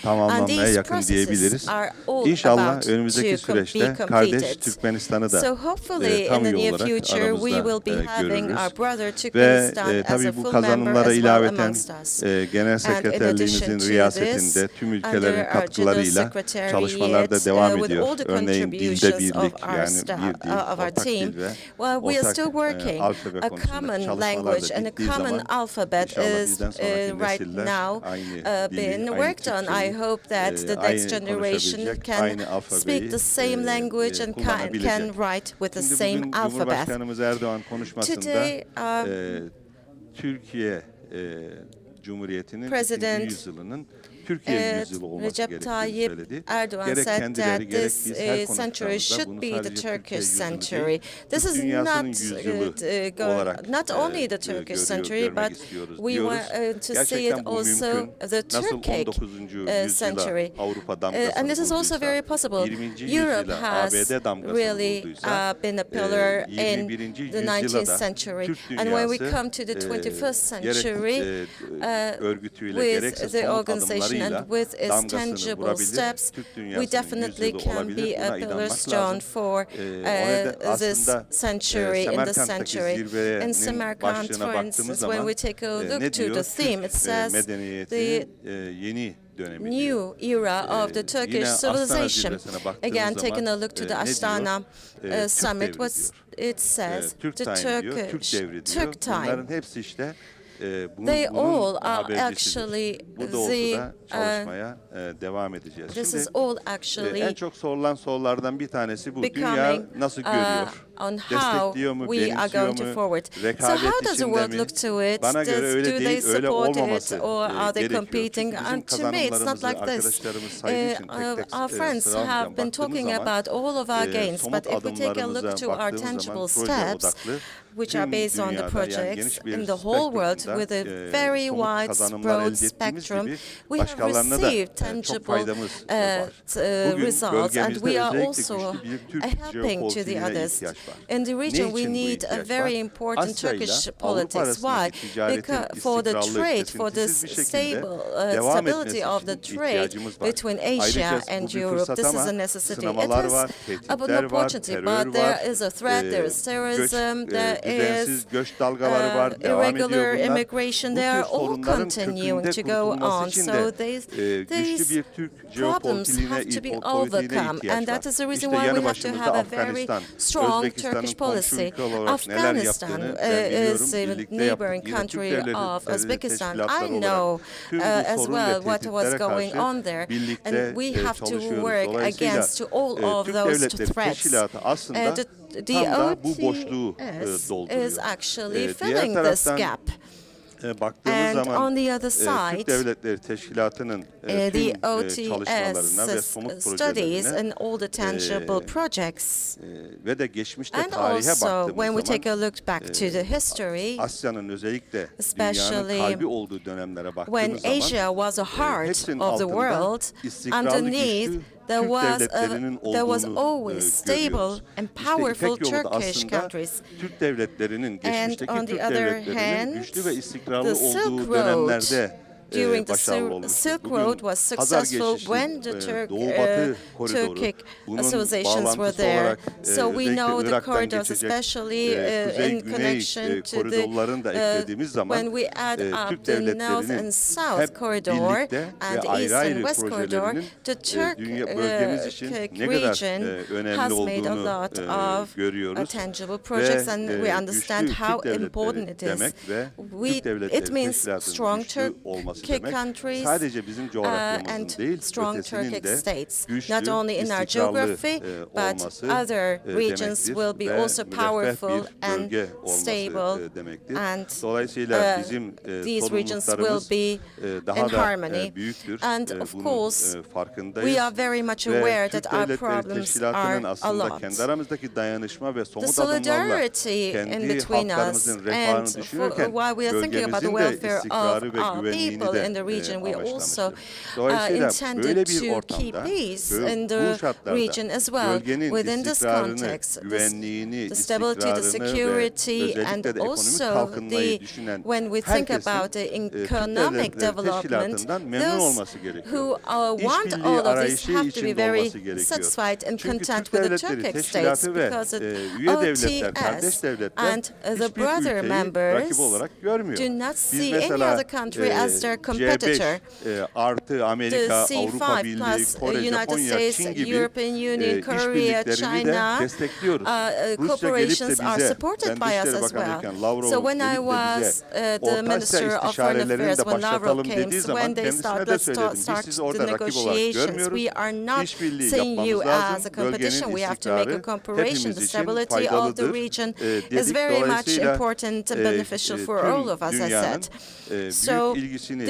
S8: tamamlanmaya yakın diyebiliriz. İnşallah önümüzdeki süreçte kardeş Türkmenistan'ı da tam üye olarak aramızda görürüz. Ve tabii bu kazanımlara ilaveten Genel Sekreterliğimizin riyasetinde tüm ülkelerin katkılarıyla çalışmalar da devam ediyor. Örneğin dilde birlik, yani bir dil, ortak dil ve ortak alfabe konusunda çalışmalar da
S7: a common alphabet is right now being worked on. I hope that the next generation can speak the same language and can write with the same alphabet.
S8: Cumhurbaşkanımız Erdoğan konuşmasında Türkiye Cumhuriyeti'nin 100 yılının Türkiye yüzyılı olması gerektiğini söyledi.
S7: Erdoğan said that this century should be the Turkish century. This is not only the Turkish century, but we want to see it also the Turkic century. And this is also very possible. Europe has really been a pillar in the 19th century. And when we come to the 21st century, with the organization and with its tangible steps, we definitely can be a pillar stone for this century, in this century. In Samarkand, for instance, when we take a look to the theme, it says the new era of the Turkish civilization. Again, taking a look to the Astana summit, what it says, the Turk time. They all are actually this is all actually
S8: en çok sorulan sorulardan bir tanesi bu. Dünya nasıl görüyor?
S7: On how we are going to forward. So how does the world look to it? Do they support it or are they competing? And to me, it's not like this. Our friends have been talking about all of our gains, but if we take a look to our tangible steps, which are based on the projects in the whole world with a very wide, broad spectrum, we have received tangible results, and we are also helping to the others. In the region, we need a very important Turkish politics. Why? Because for the trade, for this stability of the trade between Asia and Europe, this is a necessity. It is an opportunity, but there is a threat, there is terrorism, there is irregular immigration. They are all continuing to go on. So these problems have to be overcome, and that is the reason why we have to have a very strong Turkish policy. Afghanistan is a neighboring country of Uzbekistan. I know as well what was going on there, and we have to work against all of those threats. The OTS is actually filling this gap. And on the other side, the OTS studies and all the tangible projects. And also, when we take a look back to the history, especially when Asia was the heart of the world, underneath there was always stable and powerful Turkish countries. And on the other hand, the Silk Road during the
S8: başarılı olmuştur.
S7: Silk
S8: Bugün
S7: Road was
S8: pazar
S7: successful
S8: geçişi,
S7: when the
S8: Doğu-Batı koridoru,
S7: Turkic
S8: bunun
S7: associations were
S8: bağlantısı
S7: there.
S8: olarak
S7: So we
S8: özellikle
S7: know the
S8: Irak'tan
S7: corridors,
S8: geçecek
S7: especially in
S8: kuzey-güney
S7: connection to
S8: koridorlarını da eklediğimiz zaman
S7: when we add up
S8: Türk
S7: the North
S8: devletlerinin
S7: and South
S8: hep
S7: corridor
S8: birlikte
S7: and
S8: ve
S7: the
S8: ayrı
S7: East and
S8: ayrı
S7: West corridor,
S8: projelerinin
S7: the
S8: bölgemiz için ne kadar
S7: region
S8: önemli
S7: has made a
S8: olduğunu
S7: lot of
S8: görüyoruz.
S7: tangible projects, and we understand
S8: güçlü
S7: how
S8: Türk
S7: important
S8: devletleri
S7: it is.
S8: demek ve Türk
S7: It
S8: devletleri
S7: means
S8: teşkilatının
S7: strong
S8: güçlü olması
S7: Turkic
S8: demek
S7: countries
S8: sadece bizim coğrafyamızın
S7: and
S8: değil,
S7: strong
S8: ötesinin
S7: Turkic
S8: de
S7: states,
S8: güçlü,
S7: not only in our
S8: istikrarlı
S7: geography, but
S8: olması
S7: other regions
S8: demektir
S7: will be
S8: ve
S7: also
S8: müreffeh
S7: powerful
S8: bir
S7: and
S8: bölge olması
S7: stable,
S8: demektir.
S7: and
S8: Dolayısıyla bizim
S7: these regions will
S8: sorumluluklarımız
S7: be
S8: daha
S7: in
S8: da
S7: harmony.
S8: büyüktür.
S7: And of
S8: Bunun
S7: course,
S8: farkındayız.
S7: we are very much
S8: Ve
S7: aware
S8: Türk
S7: that our
S8: Devletleri
S7: problems
S8: Teşkilatı'nın
S7: are a
S8: aslında
S7: lot.
S8: kendi aramızdaki dayanışma ve
S7: The
S8: somut adımlarla
S7: solidarity in
S8: kendi
S7: between us
S8: halklarımızın
S7: and
S8: refahını düşünürken
S7: while we are thinking about the
S8: bölgemizin de
S7: welfare of
S8: istikrarı ve
S7: our
S8: güvenliğini
S7: people in
S8: de
S7: the region, we also
S8: amaçlamıştır. Dolayısıyla
S7: intended
S8: böyle bir
S7: to keep
S8: ortamda,
S7: peace in
S8: bu
S7: the
S8: şartlarda
S7: region as well.
S8: bölgenin
S7: Within this
S8: istikrarını,
S7: context,
S8: güvenliğini,
S7: the stability, the
S8: istikrarını ve
S7: security, and
S8: özellikle de ekonomik
S7: also
S8: kalkınmayı düşünen
S7: when we think
S8: herkesin
S7: about the
S8: Türk
S7: economic
S8: Devletleri
S7: development,
S8: Teşkilatı'ndan memnun
S7: those
S8: olması gerekiyor.
S7: who want
S8: İşbirliği
S7: all of this
S8: arayışı
S7: have to be
S8: içinde
S7: very
S8: olması gerekiyor.
S7: satisfied and
S8: Çünkü
S7: content
S8: Türk
S7: with the
S8: Devletleri
S7: Turkic states,
S8: Teşkilatı ve
S7: because
S8: üye devletler, kardeş
S7: OTS
S8: devletler
S7: and the
S8: hiçbir
S7: brother
S8: ülkeyi
S7: members
S8: rakip olarak görmüyor.
S7: do not
S8: Biz
S7: see any
S8: mesela
S7: other country as their competitor.
S8: C5 artı Amerika,
S7: The
S8: Avrupa
S7: C5
S8: Birliği,
S7: plus
S8: Kore,
S7: United
S8: Japonya,
S7: States,
S8: Çin gibi
S7: European Union, Korea,
S8: işbirliklerini de
S7: China,
S8: destekliyoruz. Rusya gelip de
S7: corporations are
S8: bize,
S7: supported
S8: ben
S7: by us
S8: Dışişleri
S7: as well.
S8: Bakanıyken Lavrov
S7: So when I
S8: gelip de
S7: was
S8: bize
S7: the
S8: Orta Asya
S7: Minister of Foreign
S8: istişarelerini
S7: Affairs,
S8: de
S7: when Lavrov
S8: başlatalım
S7: came,
S8: dediği
S7: when
S8: zaman
S7: they
S8: kendisine de
S7: let's
S8: söyledim. Biz
S7: start
S8: sizi
S7: the
S8: orada rakip olarak
S7: negotiations,
S8: görmüyoruz.
S7: we are not
S8: İşbirliği
S7: seeing you
S8: yapmamız
S7: as a
S8: lazım.
S7: competition.
S8: Bölgenin
S7: We have to make a
S8: istikrarı
S7: cooperation.
S8: hepimiz
S7: The
S8: için
S7: stability of the
S8: faydalıdır
S7: region
S8: dedik.
S7: is very much
S8: Dolayısıyla
S7: important and beneficial for
S8: tüm
S7: all of us, as
S8: dünyanın
S7: said.
S8: büyük ilgisini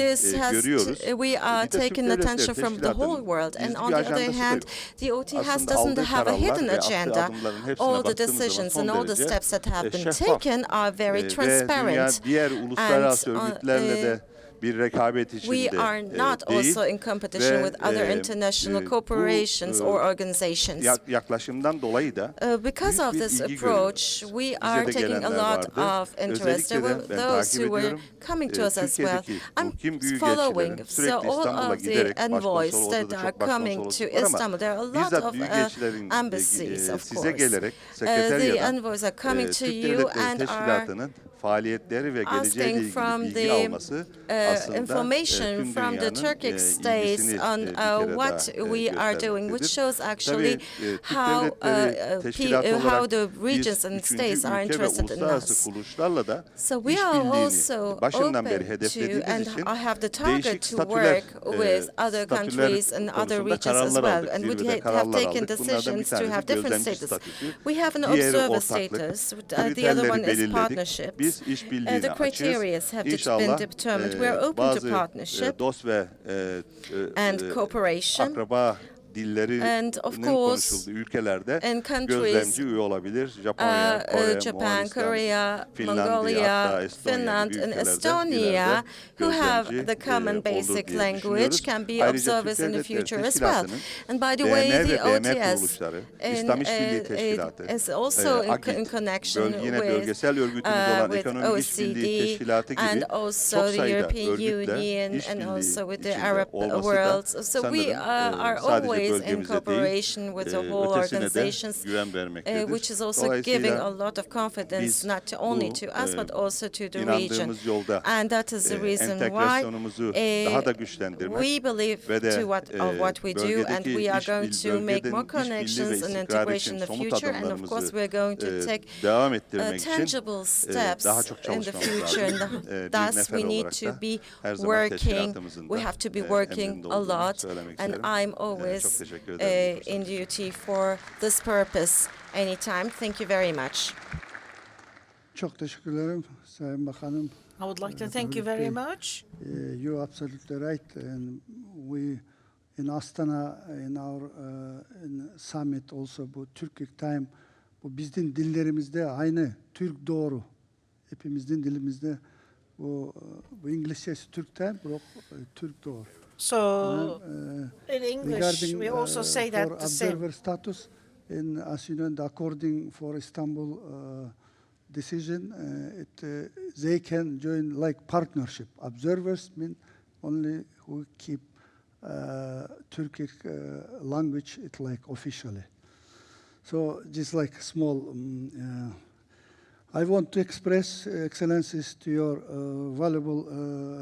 S8: görüyoruz.
S7: We are
S8: Bir de Türk
S7: taking
S8: Devletleri
S7: attention from the whole
S8: Teşkilatı'nın
S7: world. And
S8: gizli
S7: on
S8: bir
S7: the other
S8: ajandası da
S7: hand,
S8: yok.
S7: the OTS
S8: Aslında
S7: doesn't
S8: aldığı
S7: have a hidden
S8: kararlar ve attığı
S7: agenda.
S8: adımların hepsine
S7: All the
S8: baktığımız zaman
S7: decisions
S8: son
S7: and all the
S8: derece
S7: steps that have been
S8: şeffaf.
S7: taken are very
S8: Ve dünya
S7: transparent.
S8: diğer uluslararası
S7: And,
S8: örgütlerle de bir rekabet içinde
S7: we are not
S8: değil
S7: also in competition
S8: ve
S7: with other international corporations or organizations.
S8: yaklaşımdan dolayı da
S7: Because of
S8: büyük bir
S7: this
S8: ilgi
S7: approach,
S8: görüyoruz.
S7: we are
S8: Bize de
S7: taking a
S8: gelenler
S7: lot
S8: vardı.
S7: of interest. There
S8: Özellikle
S7: were
S8: de ben
S7: those
S8: takip
S7: who were
S8: ediyorum.
S7: coming to us as well.
S8: Türkiye'deki
S7: I'm
S8: muhkim
S7: following.
S8: büyükelçilerin
S7: So
S8: sürekli
S7: all
S8: İstanbul'a
S7: of the
S8: giderek
S7: envoys
S8: başkonsol,
S7: that
S8: orada da
S7: are
S8: çok
S7: coming to
S8: başkonsolosluk var ama
S7: Istanbul, there are a lot
S8: bizzat
S7: of
S8: büyükelçilerin
S7: embassies, of
S8: size
S7: course.
S8: gelerek
S7: The
S8: sekreteryadan
S7: envoys are coming to
S8: Türk
S7: you
S8: Devletleri
S7: and are
S8: Teşkilatı'nın faaliyetleri ve geleceğiyle
S7: asking from
S8: ilgili bilgi
S7: the
S8: alması aslında
S7: information
S8: tüm
S7: from the
S8: dünyanın
S7: Turkic states
S8: ilgisini
S7: on
S8: bir kere
S7: what
S8: daha
S7: we are doing, which
S8: göstermektedir.
S7: shows actually
S8: Tabii Türk
S7: how
S8: Devletleri Teşkilatı
S7: how
S8: olarak
S7: the
S8: biz
S7: regions and
S8: üçüncü
S7: states are
S8: ülke ve
S7: interested in
S8: uluslararası
S7: us.
S8: kuruluşlarla da
S7: So we are also
S8: işbirliğini başından beri
S7: open to,
S8: hedeflediğimiz
S7: and
S8: için
S7: I have the target
S8: değişik
S7: to
S8: statüler,
S7: work with other
S8: statüler
S7: countries and other
S8: konusunda
S7: regions as
S8: kararlar
S7: well.
S8: aldık.
S7: And we
S8: Zirvede
S7: have
S8: kararlar
S7: taken
S8: aldık. Bunlardan bir
S7: decisions to
S8: tanesi
S7: have different
S8: gözlemci
S7: status.
S8: statüsü.
S7: We have an
S8: Diğeri
S7: observer
S8: ortaklık.
S7: status. The other one is
S8: Kriterleri
S7: partnerships.
S8: Biz işbirliğine
S7: The
S8: açığız.
S7: criteria have been
S8: İnşallah
S7: determined. We are open to
S8: bazı
S7: partnership
S8: dost ve
S7: and cooperation.
S8: akraba dillerinin
S7: And of course,
S8: konuşulduğu ülkelerde
S7: in countries,
S8: gözlemci üye olabilir. Japonya, Kore,
S7: Japan,
S8: Moğolistan,
S7: Korea,
S8: Finlandiya,
S7: Mongolia,
S8: hatta Estonya
S7: Finland,
S8: gibi
S7: and
S8: ülkelerde
S7: Estonia,
S8: ileride
S7: who have
S8: gözlemci,
S7: the common
S8: olur
S7: basic
S8: diye
S7: language,
S8: düşünüyoruz.
S7: can be
S8: Ayrıca
S7: observers
S8: Türk
S7: in the
S8: Devletleri
S7: future as well.
S8: Teşkilatı'nın
S7: And by the way,
S8: BM
S7: the
S8: ve BM
S7: OTS
S8: kuruluşları, İslam İşbirliği Teşkilatı,
S7: is also in
S8: AGİT,
S7: connection
S8: yine bölgesel örgütümüz olan
S7: with
S8: Ekonomik İşbirliği
S7: OECD
S8: Teşkilatı gibi
S7: and
S8: çok
S7: also the
S8: sayıda
S7: European
S8: örgütle
S7: Union and
S8: işbirliği
S7: also with the
S8: içinde
S7: Arab
S8: olması
S7: world.
S8: da
S7: So we
S8: sanırım
S7: are
S8: sadece
S7: always in
S8: bölgemize
S7: cooperation
S8: değil,
S7: with the whole
S8: ötesine de
S7: organizations,
S8: güven vermektedir.
S7: which is also giving a
S8: Dolayısıyla
S7: lot of confidence
S8: biz
S7: not only
S8: bu,
S7: to us but also to the region.
S8: inandığımız yolda
S7: And that is the reason why
S8: entegrasyonumuzu daha da güçlendirmek
S7: we believe
S8: ve de
S7: of what we do, and we are going to make more
S8: bölgenin
S7: connections and integration in the future. And of course, we're going to take
S8: devam ettirmek için
S7: tangible steps
S8: daha çok
S7: in the
S8: çalışmamız
S7: future.
S8: lazım.
S7: And
S8: Bir
S7: thus,
S8: nefer
S7: we need
S8: olarak
S7: to
S8: da
S7: be
S8: her zaman
S7: working.
S8: teşkilatımızın
S7: We
S8: da
S7: have to be
S8: emrinde
S7: working a
S8: olduğunu
S7: lot.
S8: söylemek
S7: And
S8: isterim.
S7: I'm always
S8: Çok teşekkür ederim bu
S7: in duty for this purpose anytime. Thank you very much.
S1: Çok teşekkür ederim Sayın Bakanım.
S9: I would like to thank you very much.
S1: You're absolutely right. And we in Astana, in our in summit also, bu Turkic time, bu bizim dillerimizde aynı Türk doğru. Hepimizin dilimizde bu İngilizcesi Türk time, bu Türk doğru.
S9: So in English, we also say that
S1: for
S9: the same.
S1: observer status, in, as you know, according for Istanbul decision, they can join like partnership. Observers mean only who keep Turkic language like officially. So just like small, I want to express, Excellencies, to your valuable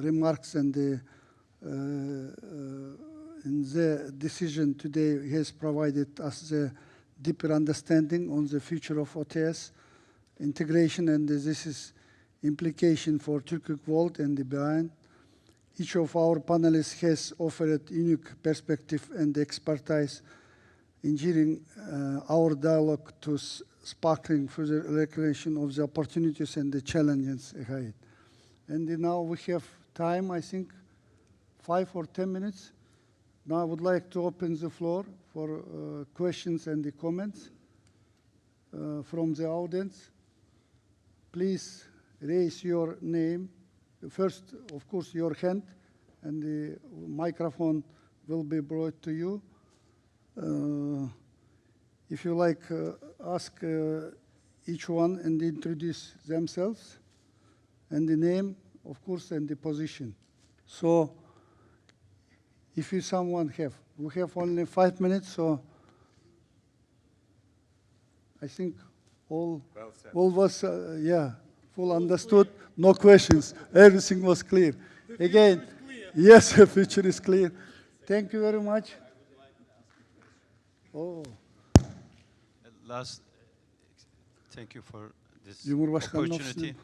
S1: remarks, and in the decision today has provided us the deeper understanding on the future of OTS integration, and this is implication for Turkic world and beyond. Each of our panelists has offered unique perspective and expertise, engineering our dialogue to sparkling further recognition of the opportunities and the challenges ahead. And now we have time, I think, 5 or 10 minutes. Now I would like to open the floor for questions and the comments from the audience. Please raise your name. First, of course, your hand, and the microphone will be brought to you. If you like, ask each one and introduce themselves, and the name, of course, and the position. So, if you someone have, we have only 5 minutes, so I think all was, yeah, full understood, no questions, everything was clear. Again, yes, the future is clear. Thank you very much. Oh.
S10: Thank you for this opportunity.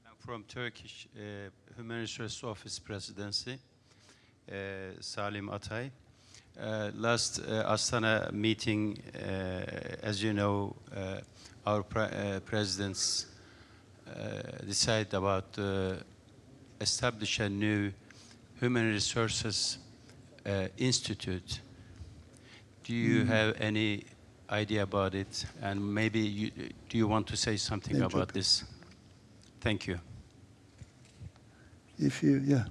S10: I'm from Turkish Human Resources Office Presidency, Salim Atay. Last Astana meeting, as you know, our presidents decided about establish a new Human Resources Institute. Do you have any idea about it? And maybe do you want to say something about this? Thank you.
S1: If you, yeah.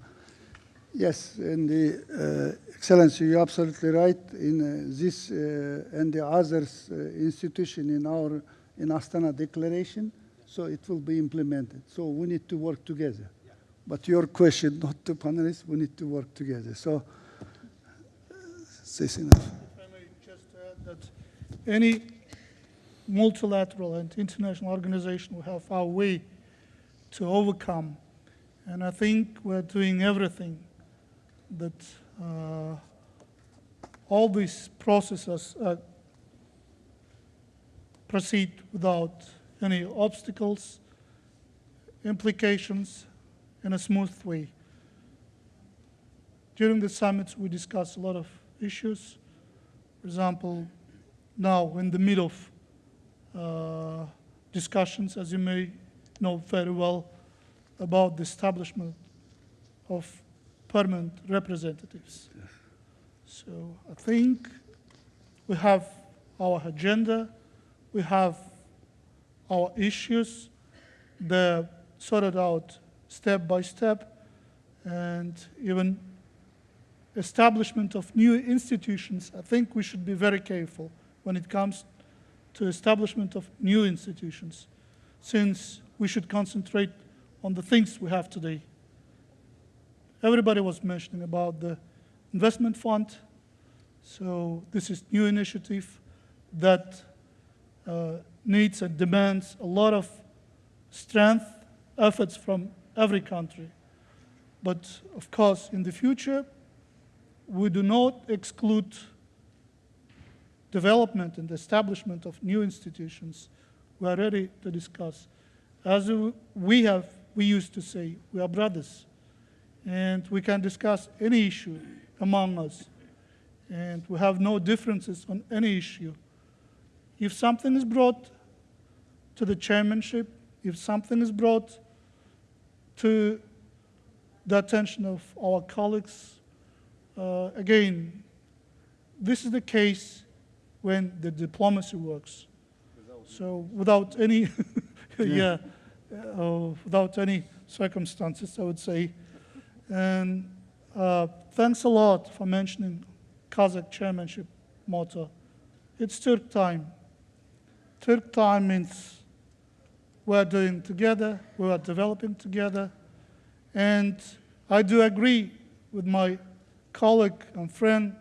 S1: Yes, and the Excellency, you're absolutely right. In this and the others institution in Astana Declaration, so it will be implemented. So we need to work together. But your question, not to panelists, we need to work together. So, say enough.
S2: If I may just add that any multilateral and international organization will have our way to overcome. And I think we're doing everything that all these processes proceed without any obstacles, implications, in a smooth way. During the summits, we discussed a lot of issues. For example, now in the middle of discussions, as you may know very well, about the establishment of permanent representatives. Yes. So I think we have our agenda, we have our issues, they're sorted out step by step, and even establishment of new institutions. I think we should be very careful when it comes to establishment of new institutions, since we should concentrate on the things we have today. Everybody was mentioning about the investment fund. So this is new initiative that needs and demands a lot of strength, efforts from every country. But of course, in the future, we do not exclude development and establishment of new institutions. We are ready to discuss. As we used to say, we are brothers, and we can discuss any issue among us, and we have no differences on any issue. If something is brought to the chairmanship, if something is brought to the attention of our colleagues, again, this is the case when the diplomacy works. So without any, without any circumstances, I would say. And thanks a lot for mentioning Kazakh chairmanship motto. It's Turk time. Turk time means we're doing together, we are developing together. And I do agree with my colleague and friend,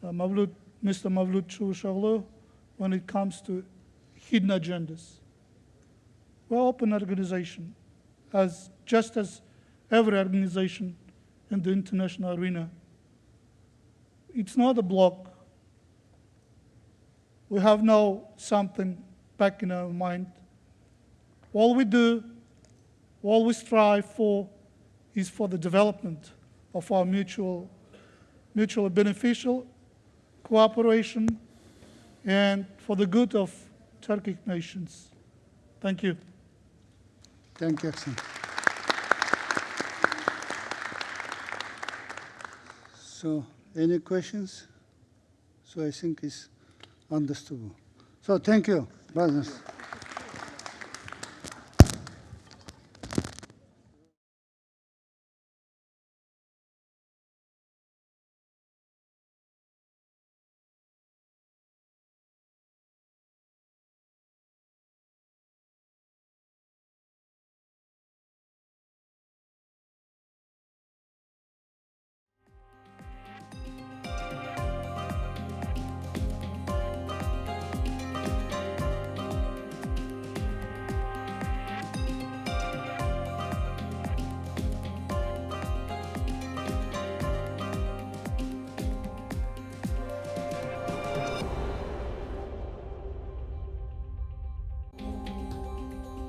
S2: Mr. Mavlut Çavuşoğlu, when it comes to hidden agendas. We're an open organization, just as every organization in the international arena. It's not a block. We have now something back in our mind. All we do, all we strive for is for the development of our mutually beneficial cooperation and for the good of Turkic nations. Thank you.
S1: Thank you, Exxon. So, any questions? So I think it's understandable. So thank you, brothers.